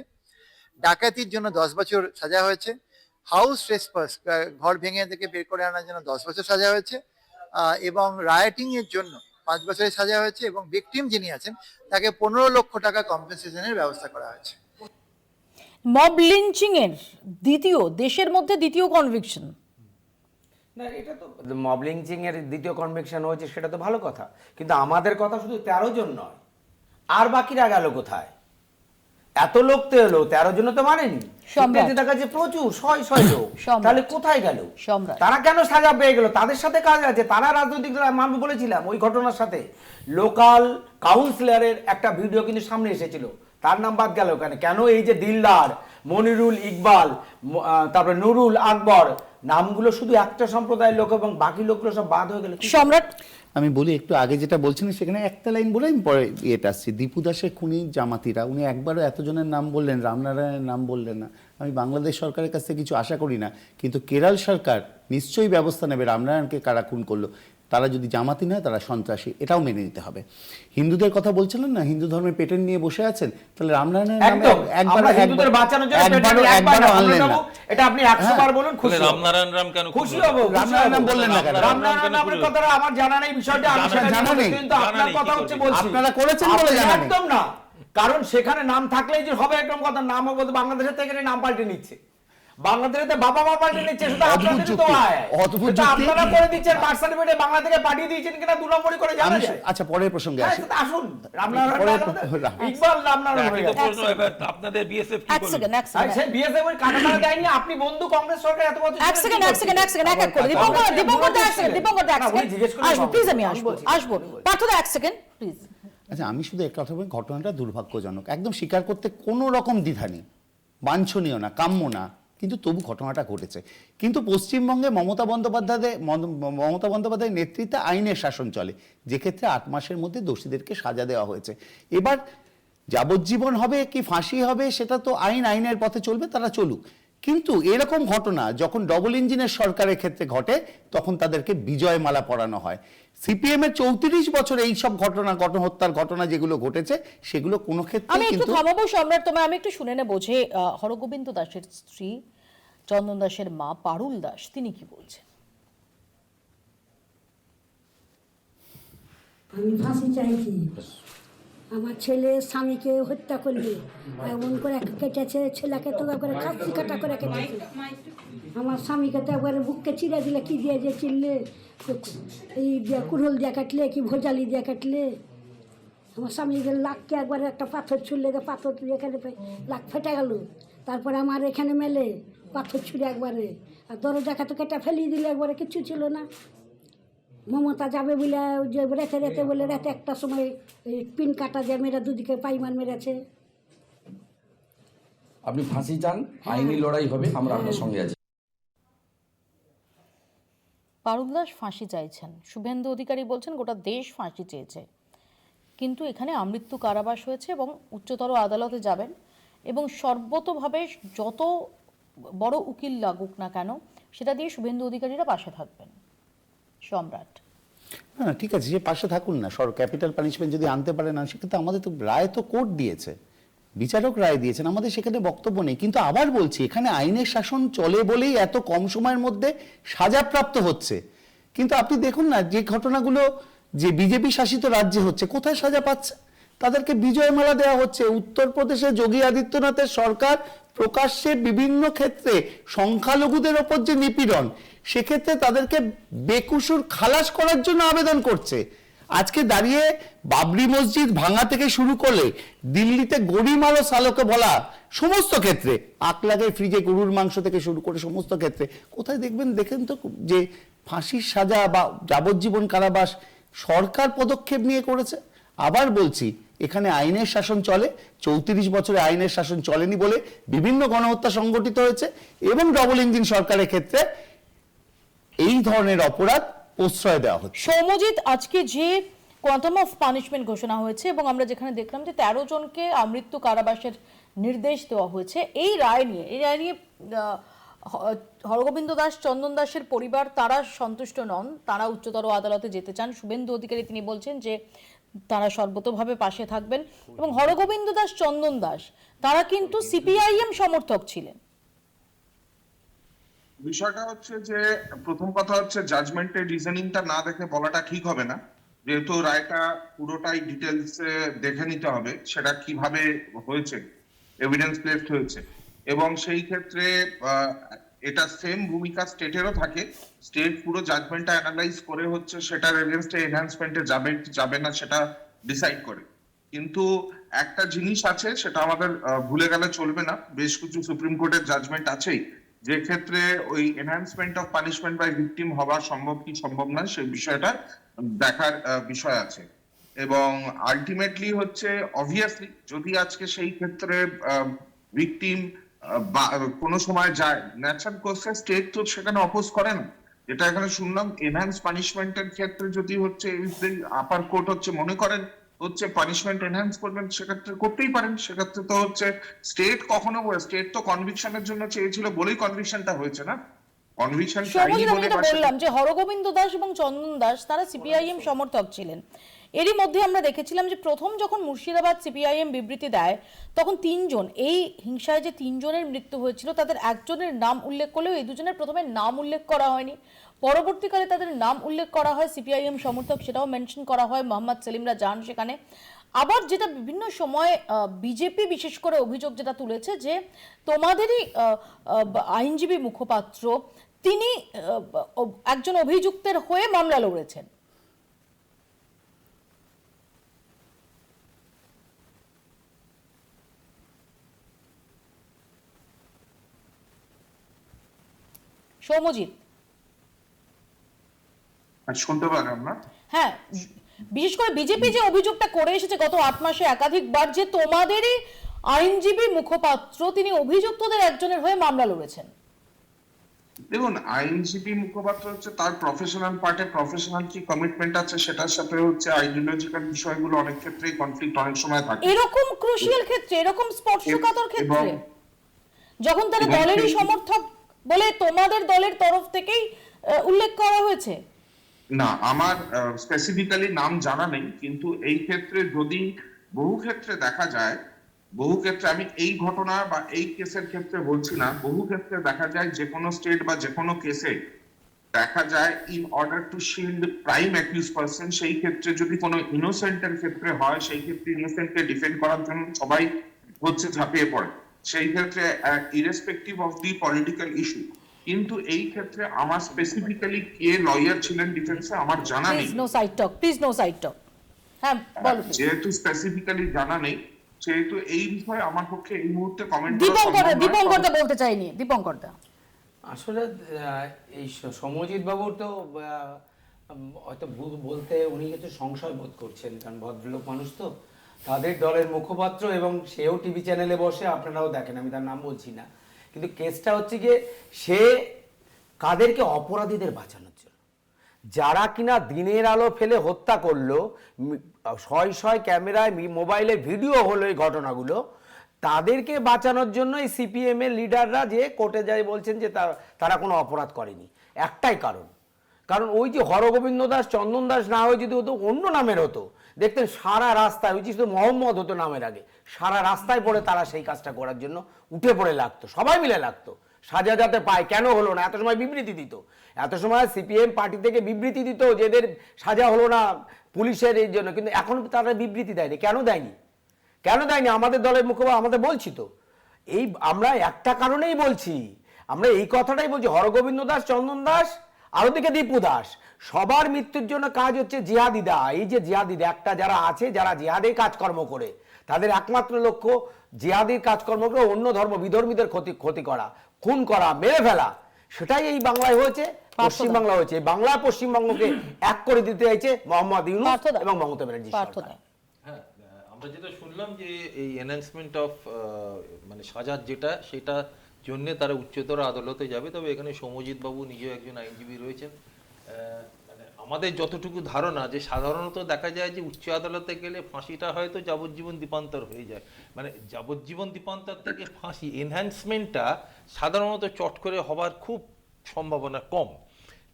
ডাকাতির জন্য 10 বছর সাজা হয়েছে। হাউস ট্রেসপাস, ঘর ভেঙে থেকে বের করে আনার জন্য 10 বছর সাজা হয়েছে, এবং রায়োটিং এর জন্য 5 বছরের সাজা হয়েছে, এবং ভিকটিম যিনি আছেন তাকে 15 লক্ষ টাকা কম্পেনসেশনের ব্যবস্থা করা হয়েছে। মব লিঞ্চিং এর দেশের মধ্যে দ্বিতীয় কনভিকশন। না, এটা তো মব লিঞ্চিং এর দ্বিতীয় কনভিকশন হয়েছে, সেটা তো ভালো কথা, কিন্তু আমাদের কথা শুধু 13 জন নয়, আর বাকিরা গেল কোথায়? এত লোক তো এলো, 13 জন তো মানেনি, সম্রাট। দেখা যাচ্ছে প্রচুর শয় লোক, সম্রাট। তাহলে কোথায় গেল? সম্রাট। তারা কেন সাজা পেয়ে গেল? তাদের সাথে কাজ আছে, তারা রাজনৈতিক দল। আমি বলেছিলাম ওই ঘটনার সাথে লোকাল কাউন্সিলরের একটা ভিডিও কিন্তু সামনে এসেছিল, তার নাম বাদ গেল কেন? কেন এই যে দিলদার, মনিরুল ইকবাল, তারপরে নুরুল আকবর, নামগুলো শুধু একটা সম্প্রদায়ের লোক এবং বাকি লোকগুলো সব বাদ হয়ে গেল। সম্রাট, আমি বলি একটু আগে যেটা বলছিলেন সেখানে একটা লাইন বলে আমি পরে ইয়েটা আসছি। দীপু দাসের খুনি জামাতিরা, উনি একবারও এতজনের নাম বললেন, রামনারায়ণের নাম বললেন না। আমি বাংলাদেশ সরকারের কাছ থেকে কিছু আশা করি না, কিন্তু কেরল সরকার নিশ্চয়ই ব্যবস্থা নেবে। রামনারায়ণকে কারা খুন করলো, তারা যদি জামাতি নয় তারা সন্ত্রাসী, এটাও মেনে নিতে হবে। হিন্দুদের কথা বলছিলেন না, হিন্দু ধর্মের পেটেন্ট নিয়ে বসে আছেন, তাহলে রামনারায়ণের নামে একবারও আনলেন না। এটা আপনি 100 বার বলুন, খুশি হব। রামনারায়ণ রাম কেন খুশি হব। রামনারায়ণ নাম বললেন না কেন? রামনারায়ণ নামের কথাটা আমার জানা নেই, বিষয়টা আমি জানা নেই, কিন্তু আপনার কথা হচ্ছে বলছি আপনারা করেছেন বলে জানা নেই। একদম না, কারণ সেখানে নাম থাকলেই যে হবে একদম কথা, নাম হবে বাংলাদেশের থেকে নাম পাল্টে নিচ্ছে, বাংলাদেশে বাবা মা পাল্টে নিচ্ছে, সেটা আপনাদের তো হয়, সেটা আপনারা করে দিচ্ছেন, বার্থ সার্টিফিকেট বাংলা থেকে পাঠিয়ে দিয়েছেন কিনা 2 নম্বরই করে জানা যায়। আচ্ছা, পরের প্রসঙ্গে আসি। আসুন, রামনারায়ণ ইকবাল রামনারায়ণ হয়ে গেছে। আপনাদের বিএসএফ কি এক করলো? সেকেন্ড আর সেই বিএসএফ এর কাটাকাটা দেয়নি, আপনি বন্ধু কংগ্রেস সরকার এত বছর এক সেকেন্ড এক এক করে দীপঙ্কর দা এক সেকেন্ড আসবো প্লিজ, আমি আসবো পার্থদা এক সেকেন্ড প্লিজ। আচ্ছা, আমি শুধু একটা কথা বলি, ঘটনাটা দুর্ভাগ্যজনক, একদম স্বীকার করতে কোনো রকম দ্বিধা নেই, বাঞ্ছনীয় না, কাম্য না, কিন্তু তবু ঘটনাটা ঘটেছে। কিন্তু পশ্চিমবঙ্গে মমতা বন্দ্যোপাধ্যায়ের নেতৃত্বে আইনের শাসন চলে, যে ক্ষেত্রে 8 মাসের মধ্যে দোষীদেরকে সাজা দেওয়া হয়েছে। এবার যাবজ্জীবন হবে কি ফাঁসি হবে সেটা তো আইনের পথে চলবে, তারা চলুক। কিন্তু এরকম ঘটনা যখন ডবল ইঞ্জিনের সরকারের ক্ষেত্রে ঘটে, তখন তাদেরকে বিজয় মালা পরানো হয়। সিপিএম এর 34 বছর এই সব গণহত্যার ঘটনা যেগুলো ঘটেছে, সেগুলো কোনো ক্ষেত্রে আমি একটু থামাবো সম্রাট, তোমায় আমি একটু শুনে নেব যে হরগোবিন্দ দাসের স্ত্রী, চন্দন দাসের মা পারুল দাস, তিনি কি বলছেন। আমি ফাঁসি চাইছি, আমার ছেলে স্বামীকে হত্যা করলে এমন করে কেটেছে, ছেলেকে তো একবারে খাসি কাটা করে কেটেছে, আমার স্বামীকে তো একবারে বুককে চিড়ে দিলে, কি দিয়ে যে চিনলে, এই দিয়ে কুড়ুল দিয়ে কাটলে কি ভোজালি দিয়ে কাটলে, আমার স্বামীকে লাককে একবারে একটা পাথর ছুড়লে, পাথর এখানে লাক ফেটে গেল, তারপরে আমার এখানে মেলে পাথর ছুঁড়ে একবারে, আর দরজাকে তো কেটে ফেলিয়ে দিলে, একবারে কিচ্ছু ছিল না। মমতা যাবে বলে যে রেতে বলে রাতে একটা সময় এই পিন কাটা যায়, মেয়েরা দুদিকে পাইমান মেরেছে। আপনি ফাঁসি চান, আইনি লড়াই হবে, আমরা আপনার সঙ্গে আছি। পারুল দাস ফাঁসি চাইছেন, শুভেন্দু অধিকারী বলছেন গোটা দেশ ফাঁসি চেয়েছে, কিন্তু এখানে আমৃত্যু কারাবাস হয়েছে এবং উচ্চতর আদালতে যাবেন, এবং সর্বতোভাবে যত বড় উকিল লাগুক না কেন সেটা দিয়ে শুভেন্দু অধিকারীরা পাশে থাকবেন। সম্রাট, না ঠিক আছে, যে পাশে থাকুন না, ক্যাপিটাল পানিশমেন্ট যদি আনতে পারে না, সেক্ষেত্রে আমাদের তো রায় তো কোর্ট দিয়েছে, বিচারক রায় দিয়েছেন, আমাদের সেখানে বক্তব্য নেই। কিন্তু আবার বলছি, এখানে আইনের শাসন চলে বলেই এত কম সময়ের মধ্যে সাজাপ্রাপ্ত হচ্ছে। কিন্তু আপনি দেখুন না, যে ঘটনাগুলো যে বিজেপি শাসিত রাজ্যে হচ্ছে, কোথায় সাজা পাচ্ছে? তাদেরকে বিজয়মালা দেওয়া হচ্ছে। উত্তরপ্রদেশে যোগী আদিত্যনাথের সরকার প্রকাশ্যে বিভিন্ন ক্ষেত্রে সংখ্যালঘুদের ওপর যে নিপীড়ন, সেক্ষেত্রে তাদেরকে বেকসুর খালাস করার জন্য আবেদন করছে। আজকে দাঁড়িয়ে বাবরি মসজিদ ভাঙা থেকে শুরু করলে দিল্লিতে গরিমাল সালোকে বলা, সমস্ত ক্ষেত্রে আকলাগে ফ্রিজে গরুর মাংস থেকে শুরু করে সমস্ত ক্ষেত্রে কোথায় দেখেন তো যে ফাঁসির সাজা বা যাবজ্জীবন কারাবাস সরকার পদক্ষেপ নিয়ে করেছে। আবার বলছি, এখানে আইনের শাসন চলে, 34 বছরে আইনের শাসন চলেনি বলে বিভিন্ন গণহত্যা সংগঠিত হয়েছে, এবং ডবল ইঞ্জিন সরকারের ক্ষেত্রে এই ধরনের অপরাধ প্রশ্রয় দেওয়া হচ্ছে। সৌম্যজিৎ, আজকে যে কোয়ান্টাম অফ পানিশমেন্ট ঘোষণা হয়েছে এবং আমরা যেখানে দেখলাম যে 13 জনকে আমৃত্যু কারাবাসের নির্দেশ দেওয়া হয়েছে, এই রায় নিয়ে হরগোবিন্দ দাস, চন্দন দাসের পরিবার তারা সন্তুষ্ট নন, তারা উচ্চতর আদালতে যেতে চান। শুভেন্দু অধিকারী তিনি বলছেন যে তারা সর্বতোভাবে পাশে থাকবেন, এবং হরগোবিন্দ দাস, চন্দন দাস তারা কিন্তু সিপিআইএম সমর্থক ছিলেন। বিষয়টা হচ্ছে যে প্রথম কথা হচ্ছে জাজমেন্টের রিজনিংটা না দেখে বলাটা ঠিক হবে না, যেহেতু রায়টা পুরোটাই ডিটেলস দেখে নিতে হবে সেটা কিভাবে হয়েছে, এভিডেন্স বেসড হয়েছে। এবং সেই ক্ষেত্রে এটা সেম ভূমিকা স্টেটেরও থাকে, স্টেট পুরো জাজমেন্টটা অ্যানালাইজ করে হচ্ছে সেটার এগেনস্টে এনহ্যান্সমেন্টে যাবে কি যাবে না সেটা ডিসাইড করে। কিন্তু একটা জিনিস আছে সেটা আমাদের ভুলে গেলে চলবে না, বেশ কিছু সুপ্রিম কোর্টের জাজমেন্ট আছেই যে ক্ষেত্রে ওই enhancement of punishment by victim হওয়া সম্ভব কি সম্ভব নয় সেই বিষয়টা দেখার বিষয় আছে। এবং আলটিমেটলি হচ্ছে অবভিয়াসলি যদি আজকে সেই ক্ষেত্রে ভিকটিম কোনো সময় যায়, ন্যাচারাল কোর্সে স্টেট তো সেখানে অপোজ করে না। যেটা এখানে শুনলাম এনহ্যান্স পানিশমেন্টের ক্ষেত্রে যদি হচ্ছে আপার কোর্ট হচ্ছে মনে করেন হচ্ছে পানিশমেন্ট এনহ্যান্স করবেন সেক্ষেত্রে করতেই পারেন। সেক্ষেত্রে তো হচ্ছে স্টেট কখনো স্টেট তো কনভিকশনের জন্য চেয়েছিল বলেই কনভিকশনটা হয়েছে না, কনভিকশন সৌম্যজিৎ, আমি যেটা বললাম যে হরগোবিন্দ দাস এবং চন্দন দাস তারা সিপিআইএম সমর্থক ছিলেন। এরই মধ্যে আমরা দেখেছিলাম যে প্রথম যখন মুর্শিদাবাদ সিপিআইএম বিবৃতি দেয় তখন তিনজন, এই হিংসায় যে তিনজনের মৃত্যু হয়েছিল তাদের একজনের নাম উল্লেখ করলেও এই দুজনের প্রথমে নাম উল্লেখ করা হয়নি, পরবর্তীকালে তাদের নাম উল্লেখ করা হয় সিপিআইএম সমর্থক, সেটাও মেনশন করা হয়, মোহাম্মদ সেলিমরা যান সেখানে। আবার যেটা বিভিন্ন সময় বিজেপি বিশেষ করে অভিযোগ যেটা তুলেছে যে তোমাদেরই আইনজীবী মুখপাত্র তিনি একজন অভিযুক্তের হয়ে মামলা লড়েছেন। সৌম্যজিৎ, শুনতে পারেন না? হ্যাঁ, বিশেষ করে বিজেপি যে অভিযোগটা করে এসেছে গত 8 মাসে একাধিকবার যে তোমাদেরই আইনজীবী মুখপাত্র তিনি অভিযুক্তদের একজনের হয়ে মামলা লড়েছেন। দেখুন, আইনজীবী মুখপাত্র হচ্ছে তার প্রফেশনাল পার্টে প্রফেশনাল কি কমিটমেন্ট আছে সেটার সাথে হচ্ছে আইডিওলজিক্যাল বিষয়গুলো অনেক ক্ষেত্রেই কনফ্লিক্ট অনেক সময় থাকে। এরকম ক্রুশিয়াল ক্ষেত্রে, এরকম স্পর্শকাতর ক্ষেত্রে যখন তারা দলেরই সমর্থক বলে তোমাদের দলের তরফ থেকেই উল্লেখ করা হয়েছে। না, আমার স্পেসিফিক্যালি নাম জানা নেই, কিন্তু এই ক্ষেত্রে যদি বহু ক্ষেত্রে দেখা যায়, বহু ক্ষেত্রে আমি এই ঘটনা বা এই কেসের ক্ষেত্রে বলছি না, বহু ক্ষেত্রে দেখা যায় যে কোনো স্টেট বা যে কোনো কেসে দেখা যায় in order to shield prime accused person, সেই ক্ষেত্রে যদি কোনো ইনোসেন্টের ক্ষেত্রে হয় সেই ক্ষেত্রে ইনোসেন্টকে ডিফেন্ড করার জন্য সবাই হচ্ছে ঝাঁপিয়ে পড়ে, সেই ক্ষেত্রে irrespective of the political issue. কিন্তু এই ক্ষেত্রে আমার স্পেসিফিক্যালি কে লয়ার ছিলেন ডিফেন্সে আমার জানা নেই। Please no side talk, please no side talk. হ্যাঁ বলো। যেহেতু স্পেসিফিক্যালি জানা নেই সেহেতু এই বিষয়ে আমার পক্ষে এই মুহূর্তে কমেন্ট করা দীপঙ্কর দা বলতে চাইনি। দীপঙ্কর দা, আসলে এই সমজিৎ বাবুর তো হয়তো বলতে উনি কিছু সংশয় বোধ করছেন, কারণ ভদ্রলোক মানুষ তো, তাদের দলের মুখপাত্র এবং সেও টিভি চ্যানেলে বসে, আপনারাও দেখেন, আমি তার নাম বলছি না, কিন্তু কেসটা হচ্ছে গিয়ে সে কাদেরকে অপরাধীদের বাঁচানোর জন্য, যারা কিনা দিনের আলো ফেলে হত্যা করলো, শয় শয় ক্যামেরায় মোবাইলে ভিডিও হলো এই ঘটনাগুলো, তাদেরকে বাঁচানোর জন্য এই সিপিএম এর লিডাররা যে কোর্টে যায় বলছেন যে তারা কোনো অপরাধ করেনি। একটাই কারণ ওই যে হরগোবিন্দ দাস চন্দন দাস না হয়ে যদি হতো অন্য নামের হতো, দেখতেন সারা রাস্তায়, ওই যে শুধু মোহাম্মদ হতো নামের আগে, সারা রাস্তায় পড়ে তারা সেই কাজটা করার জন্য উঠে পড়ে লাগতো, সবাই মিলে লাগতো, সাজা যাতে পায়। কেন হলো না? এত সময় বিবৃতি দিত, এত সময় সিপিএম পার্টি থেকে বিবৃতি দিত যে এদের সাজা হলো না পুলিশের এই জন্য, কিন্তু এখন তারা বিবৃতি দেয়নি। কেন দেয়নি? আমাদের দলের মুখপাত্র, আমাদের বলছি তো, এই আমরা একটা কারণেই বলছি, আমরা এই কথাটাই বলছি, হরগোবিন্দ দাস চন্দন দাস আর ওদিকে দীপু দাস, সবার মৃত্যুর জন্য কাজ হচ্ছে জিহাদিদা। এই যে জিহাদিদা একটা যারা আছে, যারা জিহাদের কাজকর্ম করে, তাদের একমাত্র লক্ষ্য জিহাদির কাজকর্ম করে অন্য ধর্ম বিধর্মীদের ক্ষতি করা, খুন করা, মেরে ফেলা। সেটাই এই বাংলায় হয়েছে, পশ্চিমবাংলা হয়েছে। বাংলা পশ্চিমবঙ্গকে এক করে দিতে চাইছে মোহাম্মদ ইউনূস এবং মমতা ব্যানার্জি সরকার। হ্যাঁ, আমরা যেটা শুনলাম যে এই এনহ্যান্সমেন্ট অফ মানে সাজার যেটা, সেটা জন্য তারা উচ্চতর আদালতে যাবে। তবে এখানে সৌম্যজিৎ বাবু নিজেও একজন আইনজীবী রয়েছেন। মানে আমাদের যতটুকু ধারণা যে সাধারণত দেখা যায় যে উচ্চ আদালতে গেলে ফাঁসিটা হয়তো যাবজ্জীবন দ্বীপান্তর হয়ে যায়, মানে যাবজ্জীবন দ্বীপান্তর থেকে ফাঁসি, এনহ্যান্সমেন্টটা সাধারণত চট করে হবার খুব সম্ভাবনা কম।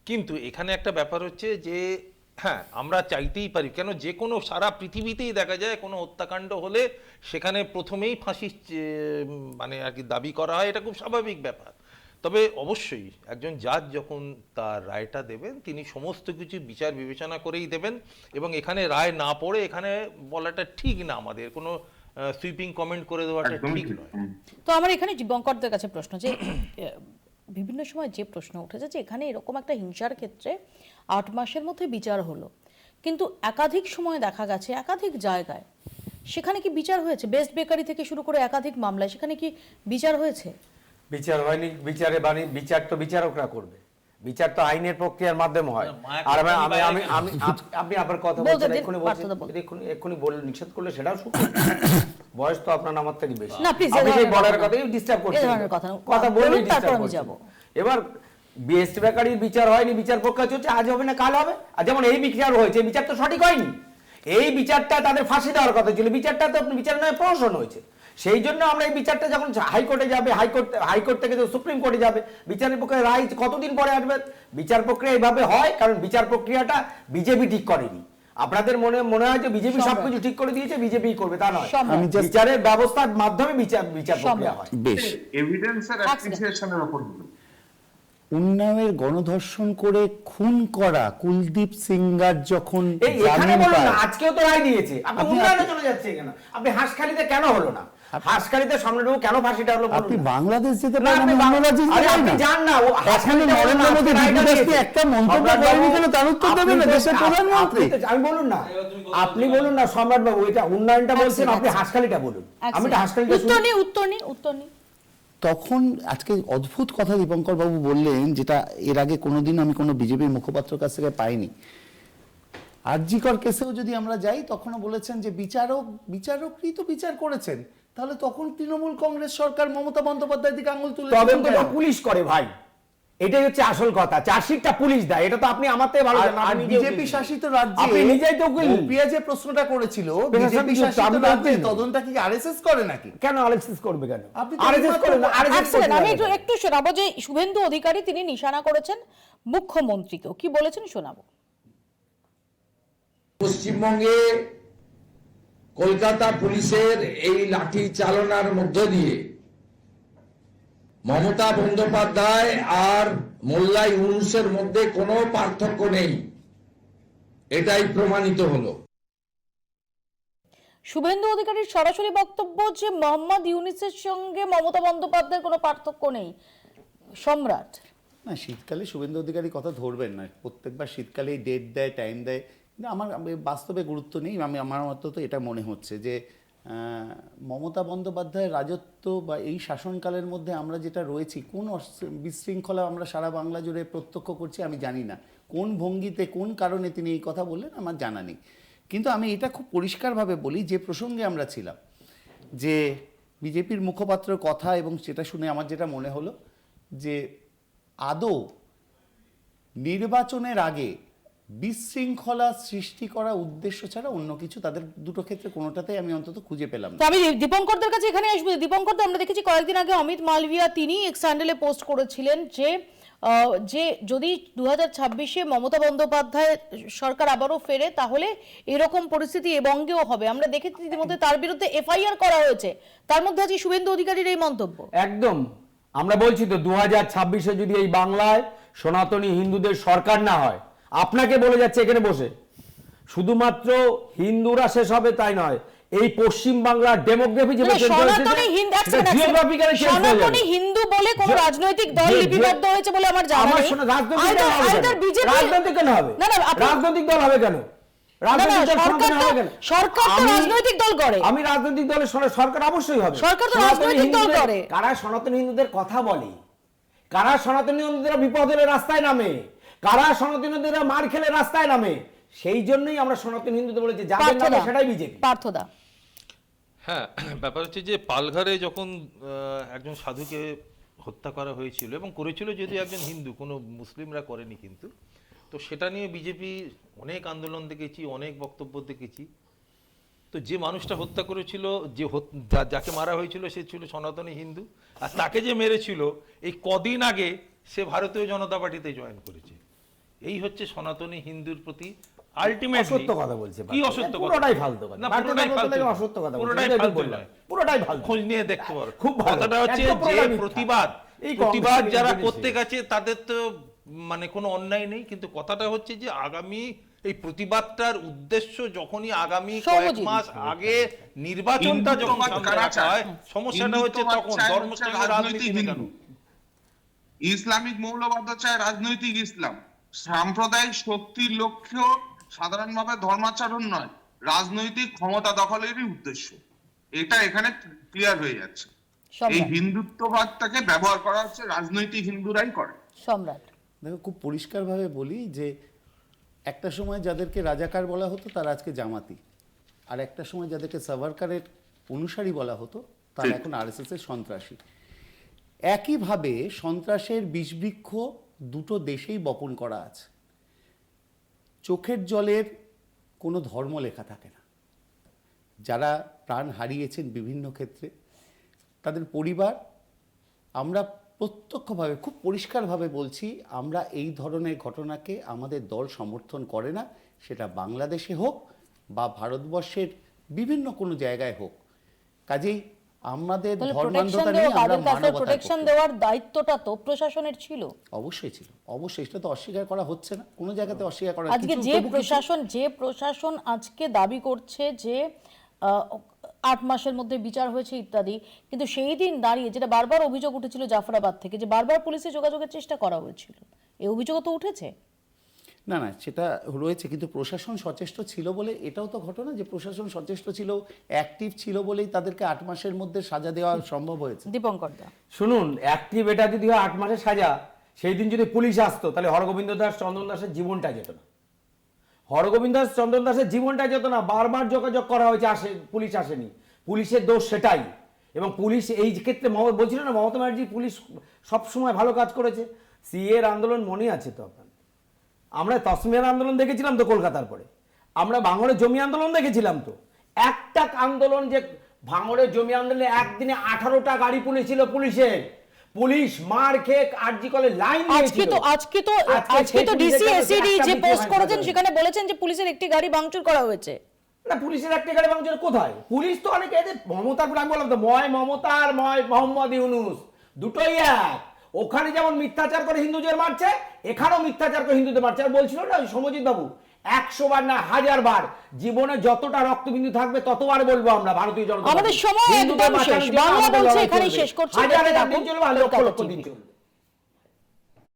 কিন্তু এখানে একটা ব্যাপার হচ্ছে যে হ্যাঁ, আমরা চাইতেই পারি, কেন যে কোনো সারা পৃথিবীতেই দেখা যায় কোনো হত্যাকাণ্ড হলে সেখানে প্রথমেই ফাঁসি মানে আর কি দাবি করা হয়, এটা খুব স্বাভাবিক ব্যাপার। তবে অবশ্যই একজন জাজ যখন তার রায়টা দেবেন তিনি সমস্ত কিছু বিচার বিবেচনা করেই দেবেন, এবং এখানে রায় না পড়ে এখানে বলাটা ঠিক না, আমাদের কোনো সুইপিং কমেন্ট করে দেওয়াটা ঠিক নয়। তো আমার এখানে দীপঙ্করদের কাছে প্রশ্ন, যে বিভিন্ন সময় যে প্রশ্ন উঠেছে যে এখানে এরকম একটা হিংসার ক্ষেত্রে 8 মাসের মধ্যে বিচার হলো, কিন্তু একাধিক সময় দেখা গেছে একাধিক জায়গায় সেখানে কি বিচার হয়েছে? বেস্ট বেকারি থেকে শুরু করে একাধিক মামলায় সেখানে কি বিচার হয়েছে? বিচার হয়নি, বিচারে বাণী, বিচার তো বিচারকরা করবে, বিচার তো আইনের প্রক্রিয়ার মাধ্যমে হয়। আর আপনি আবার কথা বলছেন, এক্ষুনি বলে নিষেধ করলে সেটাও বয়স তো আপনার আমার থেকে বেশি, আপনি সেই বলার কথাই ডিস্টার্ব করছেন, কথা বললেই ডিস্টার্ব করছেন। এবার বেস্ট বেকারির বিচার হয়নি, বিচার প্রক্রিয়া চলছে, আজ হবে না কাল হবে। আর যেমন এই বিচার হয়েছে, বিচার তো সঠিক হয়নি, এই বিচারটা তাদের ফাঁসি দেওয়ার কথা ছিল, বিচারটা তো বিচার নয় প্রহসন হয়েছে। সেই জন্য আমরা এই বিচারটা যখন হাইকোর্টে যাবে, হাইকোর্ট থেকে সুপ্রিম কোর্টে যাবে, বিচারের প্রক্রিয়া রায় কতদিন পরে আসবে? বিচার প্রক্রিয়া এইভাবে হয় কারণ বিচার প্রক্রিয়াটা বিজেপি ঠিক করেনি। আপনাদের মনে হয় যে বিজেপি সবকিছু ঠিক করে দিয়েছে, বিজেপি করবে, তা নয়। বিচারের ব্যবস্থার মাধ্যমে বিচার প্রক্রিয়া হয়। বেশ, এভিডেন্সের অ্যাপ্রিসিয়েশনের উপর উন্নাওয়ের গণধর্ষণ করে খুন করা কুলদীপ সিংগার যখন এখানে জামিন বলুন না, পায়, আজকেও তো রায় দিয়েছে, আপনি উন্নয়নে চলে যাচ্ছে কেন? আপনি হাঁসখালিতে কেন হলো না? হাঁসখালিতে সামনেটুকু কেন ফাঁসিটা হলো? আপনি বাংলাদেশ যেতে পারেন, আমি অন্য রাজ্যে যেতে পারি আপনি না। যান না, এখন নরেন্দ্র মোদী বিদেশে একটা মন্তব্য করেনি কেন তার উত্তর দেবেন না দেশের প্রধানমন্ত্রী? আমি বলুন না, আপনি বলুন না সম্রাট বাবু, এটা উন্নয়নটা বলছেন, আপনি হাঁসখালিটা বলুন। আমি তো হাঁসখালিটা উত্তর নেই। তখন আজকে অদ্ভুত কথা দীপঙ্কর বাবু বললেন, যেটা এর আগে কোনোদিন আমি কোনো বিজেপির মুখপাত্রের কাছ থেকে পাইনি। আরজিকর কেসেও যদি আমরা যাই, তখনও বলেছেন যে বিচারকই তো বিচার করেছেন, তাহলে তখন তৃণমূল কংগ্রেস সরকার মমতা বন্দ্যোপাধ্যায় দিকে আঙুল তুলে তদন্তটা পুলিশ করে ভাই, এটাই হচ্ছে আসল কথা। চার্জশিটটা পুলিশ দেয়, এটা তো আপনি আমার থেকে ভালো জানেন। আর বিজেপি শাসিত রাজ্যে আপনি নিজেই তো উকিল। পিয়া যে প্রশ্নটা করেছিল, বিজেপি শাসিত রাজ্যে তদন্ত কি আরএসএস করে নাকি? কেন আরএসএস করবে? কেন আপনি আরএসএস করে না? আমি একটু শোনাবো যে শুভেন্দু অধিকারী তিনি নিশানা করেছেন মুখ্যমন্ত্রীকেও, কি বলেছেন শোনাবো। পশ্চিমবঙ্গে কলকাতা পুলিশের এই লাঠি চালনার মধ্য দিয়ে মমতা বন্দ্যোপাধ্যায় আর মোল্লা ইউনূসের মধ্যে কোনো পার্থক্য নেই, এটাই প্রমাণিত হলো। শুভেন্দু অধিকারীর সরাসরি বক্তব্য যে মোহাম্মদ ইউনূসের সঙ্গে মমতা বন্দ্যোপাধ্যায়ের কোনো পার্থক্য নেই। সম্রাট, না, শীতকালে শুভেন্দু অধিকারী কথা ধরবেন না, প্রত্যেকবার শীতকালেই ডেট দেয়, টাইম দেয়, কিন্তু আমার বাস্তবে গুরুত্ব নেই। আমার মতো তো এটা মনে হচ্ছে যে মমতা বন্দ্যোপাধ্যায়ের রাজত্ব বা এই শাসনকালের মধ্যে আমরা যেটা রয়েছি, কোন বিশৃঙ্খলা আমরা সারা বাংলা জুড়ে প্রত্যক্ষ করছি আমি জানি না, কোন ভঙ্গিতে কোন কারণে তিনি এই কথা বললেন আমার জানা নেই। কিন্তু আমি এটা খুব পরিষ্কারভাবে বলি, যে প্রসঙ্গে আমরা ছিলাম, যে বিজেপির মুখপাত্রের কথা, এবং সেটা শুনে আমার যেটা মনে হলো যে আদৌ নির্বাচনের আগে বিশৃঙ্খলা সৃষ্টি করা উদ্দেশ্য ছাড়া অন্য কিছু তাদের দুটো ক্ষেত্রে কোনোটাতেই আমি অন্তত খুঁজে পেলাম না। তো আমি দীপঙ্করদের কাছে এখানে আসবো। দীপঙ্করদা, আমরা দেখেছি কয়েকদিন আগে অমিত মালভিয়া তিনি এক্স হ্যান্ডেলে পোস্ট করেছিলেন যে যদি 2026-এ মমতা বন্দ্যোপাধ্যায় সরকার আবারও ফেরে তাহলে এরকম পরিস্থিতি এ বঙ্গেও হবে। আমরা দেখেছি ইতিমধ্যে তার বিরুদ্ধে এফআইআর করা হয়েছে, তার মধ্যে আছে শুভেন্দু অধিকারীর এই মন্তব্য। একদম, আমরা বলছি তো 2026-এ যদি এই বাংলায় সনাতনী হিন্দুদের সরকার না হয়, আপনাকে বলে যাচ্ছে এখানে বসে, শুধুমাত্র হিন্দুরা শেষ হবে তাই নয়, এই পশ্চিম বাংলার ডেমোগ্রাফি যে সনাতনী হিন্দু বলে কোন রাজনৈতিক দল লিপিবদ্ধ হয়েছে বলে আমার জানা নেই। রাজনৈতিক কেন হবে? রাজনৈতিক দল হবে কেন? সরকার তো রাজনৈতিক দল করে। আমি রাজনৈতিক দলের সরকার অবশ্যই হবে। সরকার তো রাজনৈতিক দল করে। কারা সনাতনী হিন্দুদের কথা বলে, কারা সনাতনী হিন্দুদের বিপদ হলে রাস্তায় নামে, কারা সনাতনী হিন্দুরা মার খেলে রাস্তায় নামে, সেই জন্যই আমরা সনাতনী হিন্দুদের বলেছি যাদের নামে সেটাই বিজেপি। পার্থদা, হ্যাঁ, ব্যাপার হচ্ছে যে পালঘরে যখন একজন সাধুকে হত্যা করা হয়েছিল, এবং করেছিল যদি একজন হিন্দু, কোনো মুসলিমরা করেনি কিন্তু, তো সেটা নিয়ে বিজেপি অনেক আন্দোলন দেখেছি, অনেক বক্তব্য দেখেছি। তো যে মানুষটা হত্যা করেছিল, যাকে মারা হয়েছিল সে ছিল সনাতনী হিন্দু, আর তাকে যে মেরেছিল এই কদিন আগে সে ভারতীয় জনতা পার্টিতে জয়েন করেছে। এই হচ্ছে সনাতনী হিন্দুর প্রতি আলটিমেটলি অসত্য কথা বলছে। কি অসত্য কথা? পুরোটাই ফালতু কথা। না, পুরোটাই ফালতু, অসত্য কথা, পুরোটাই ফালতু নয়, পুরোটাই ফালতু। খোঁজ নিয়ে দেখতে পারো। খুব ভালো। কথাটা হচ্ছে যে প্রতিবাদ এই প্রতিবাদ কংগ্রেস যারা জিনিস। করতে গেছে তাদের তো মানে কোনো অন্যায় নেই, কিন্তু কথাটা হচ্ছে যে আগামী এই প্রতিবাদটার উদ্দেশ্য যখনই আগামী কয়েক সৌম্যজিৎ। মাস আগে নির্বাচনটা যখন হিন্দুত্ববাদ সামনে কারা রাখা চায়? হয়, সমস্যাটা হচ্ছে হিন্দুত্ববাদ তখন চায় ধর্মের হচ্ছে সঙ্গে রাজনীতি রাজনৈতিক কেন? হিন্দু। ইসলামিক মৌলবাদ চায় রাজনৈতিক ইসলাম। সাম্প্রদায়িক শক্তির লক্ষ্য সাধারণভাবে ধর্মাচরণ নয়, রাজনৈতিক ক্ষমতা দখলেরই উদ্দেশ্য। এটা এখানে ক্লিয়ার হয়ে যাচ্ছে। এই সম্রাট হিন্দুত্ববাদটাকে ব্যবহার করা হচ্ছে, রাজনৈতিক হিন্দুরাই করে। সম্রাট দেখো, খুব পরিষ্কারভাবে বলি যে একটা সময় যাদেরকে রাজাকার বলা হতো তারা আজকে জামাতি, আর একটা সময় যাদেরকে সাভারকারের অনুসারী বলা হতো তারা ঠিক। এখন আরএসএস এর সন্ত্রাসী। একইভাবে সন্ত্রাসের বিষবৃক্ষ দুটো দেশেই বপন করা আছে। চোখের জলের কোনো ধর্ম লেখা থাকে না। যারা প্রাণ হারিয়েছেন বিভিন্ন ক্ষেত্রে তাদের পরিবার, আমরা প্রত্যক্ষভাবে খুব পরিষ্কারভাবে বলছি, আমরা এই ধরনের ঘটনাকে আমাদের দল সমর্থন করে না, সেটা বাংলাদেশে হোক বা ভারতবর্ষের বিভিন্ন কোনো জায়গায় হোক। কাজেই আমাদের তাহলে ধর্মান্ধতা প্রোটেকশন নিয়ে দেওয়া, আমরা তাদের কাছে মানবতার প্রোটেকশন পক্ষে। দেওয়ার দায়িত্বটা তো প্রশাসনের ছিল। অবশ্যই ছিল, অবশ্যই, সেটা তো অস্বীকার করা হচ্ছে না, কোনো জায়গাতে অস্বীকার করা আজকে কিছু যে তবু কিছু- প্রশাসন আজকে দাবি করছে যে 8 মাসের মধ্যে বিচার হয়েছে ইত্যাদি, কিন্তু সেই দিন দাঁড়িয়ে যেটা বারবার অভিযোগ উঠেছিল জাফরাবাদ থেকে, যে বারবার পুলিশে যোগাযোগের চেষ্টা করা হয়েছিল, এই অভিযোগ তো উঠেছে। না না, সেটা রয়েছে, কিন্তু প্রশাসন সচেষ্ট ছিল বলে এটাও তো ঘটনা যে প্রশাসন সচেষ্ট ছিল, অ্যাক্টিভ ছিল বলেই তাদেরকে 8 মাসের মধ্যে সাজা দেওয়া সম্ভব হয়েছে। দীপঙ্কর দা, শুনুন, অ্যাক্টিভ এটা যদি হয় 8 মাসের সাজা, সেই দিন যদি পুলিশ আসতো তাহলে হরগোবিন্দ দাস চন্দন দাসের জীবনটা যেত না। হরগোবিন্দ দাস চন্দন দাসের জীবনটা যেত না। বারবার যোগাযোগ করা হয়েছে, পুলিশ আসেনি। পুলিশের দোষ সেটাই। এবং পুলিশ এই ক্ষেত্রে বলছিল না মমতা ব্যানার্জি পুলিশ সবসময় ভালো কাজ করেছে। সিএর আন্দোলন মনে আছে তো আপনার? আমরা তসমিয়ার আন্দোলন দেখেছিলাম তো কলকাতার পরে, আমরা ভাঙড়ের জমি আন্দোলন দেখেছিলাম তো। একটা আন্দোলন যে ভাঙড়ের জমি আন্দোলনে একদিনে 18টা গাড়ি পুলিশ পুলিশের, পুলিশ মার খেয়ে আরজি কলেজ লাইন আজকে তো ডিসি এসিডি যে পোস্ট করেছেন সেখানে বলেছেন যে পুলিশের একটি গাড়ি ভাঙচুর করা হয়েছে। না, পুলিশের একটা গাড়ি ভাঙচুর কোথায়? পুলিশ তো অনেকে মমতার পর আমি বললাম তো, ময় মমতা আর ময় মোহাম্মদ ইউনুস দুটোই এক। ওখানে যেমন মিথ্যাচার করে হিন্দুদের মারছে, এখানেও মিথ্যাচার করে হিন্দুদের মারছে। আর বলছিল না সমজিৎ বাবু, 100 বার না 1000 বার, জীবনে যতটা রক্তবিন্দু থাকবে ততবার বলবো আমরা ভারতীয় জনতা পার্টি। আমাদের সময় হিন্দুদের একদম শেষ। বাঁচানোর জন্য বাংলা আমাদের বলছে লড়াই এখানেই চলবে। শেষ করছি। হাজার হাজার দিন চলবে, আর লক্ষ কলকাতা লক্ষ TV। দিন চলবে।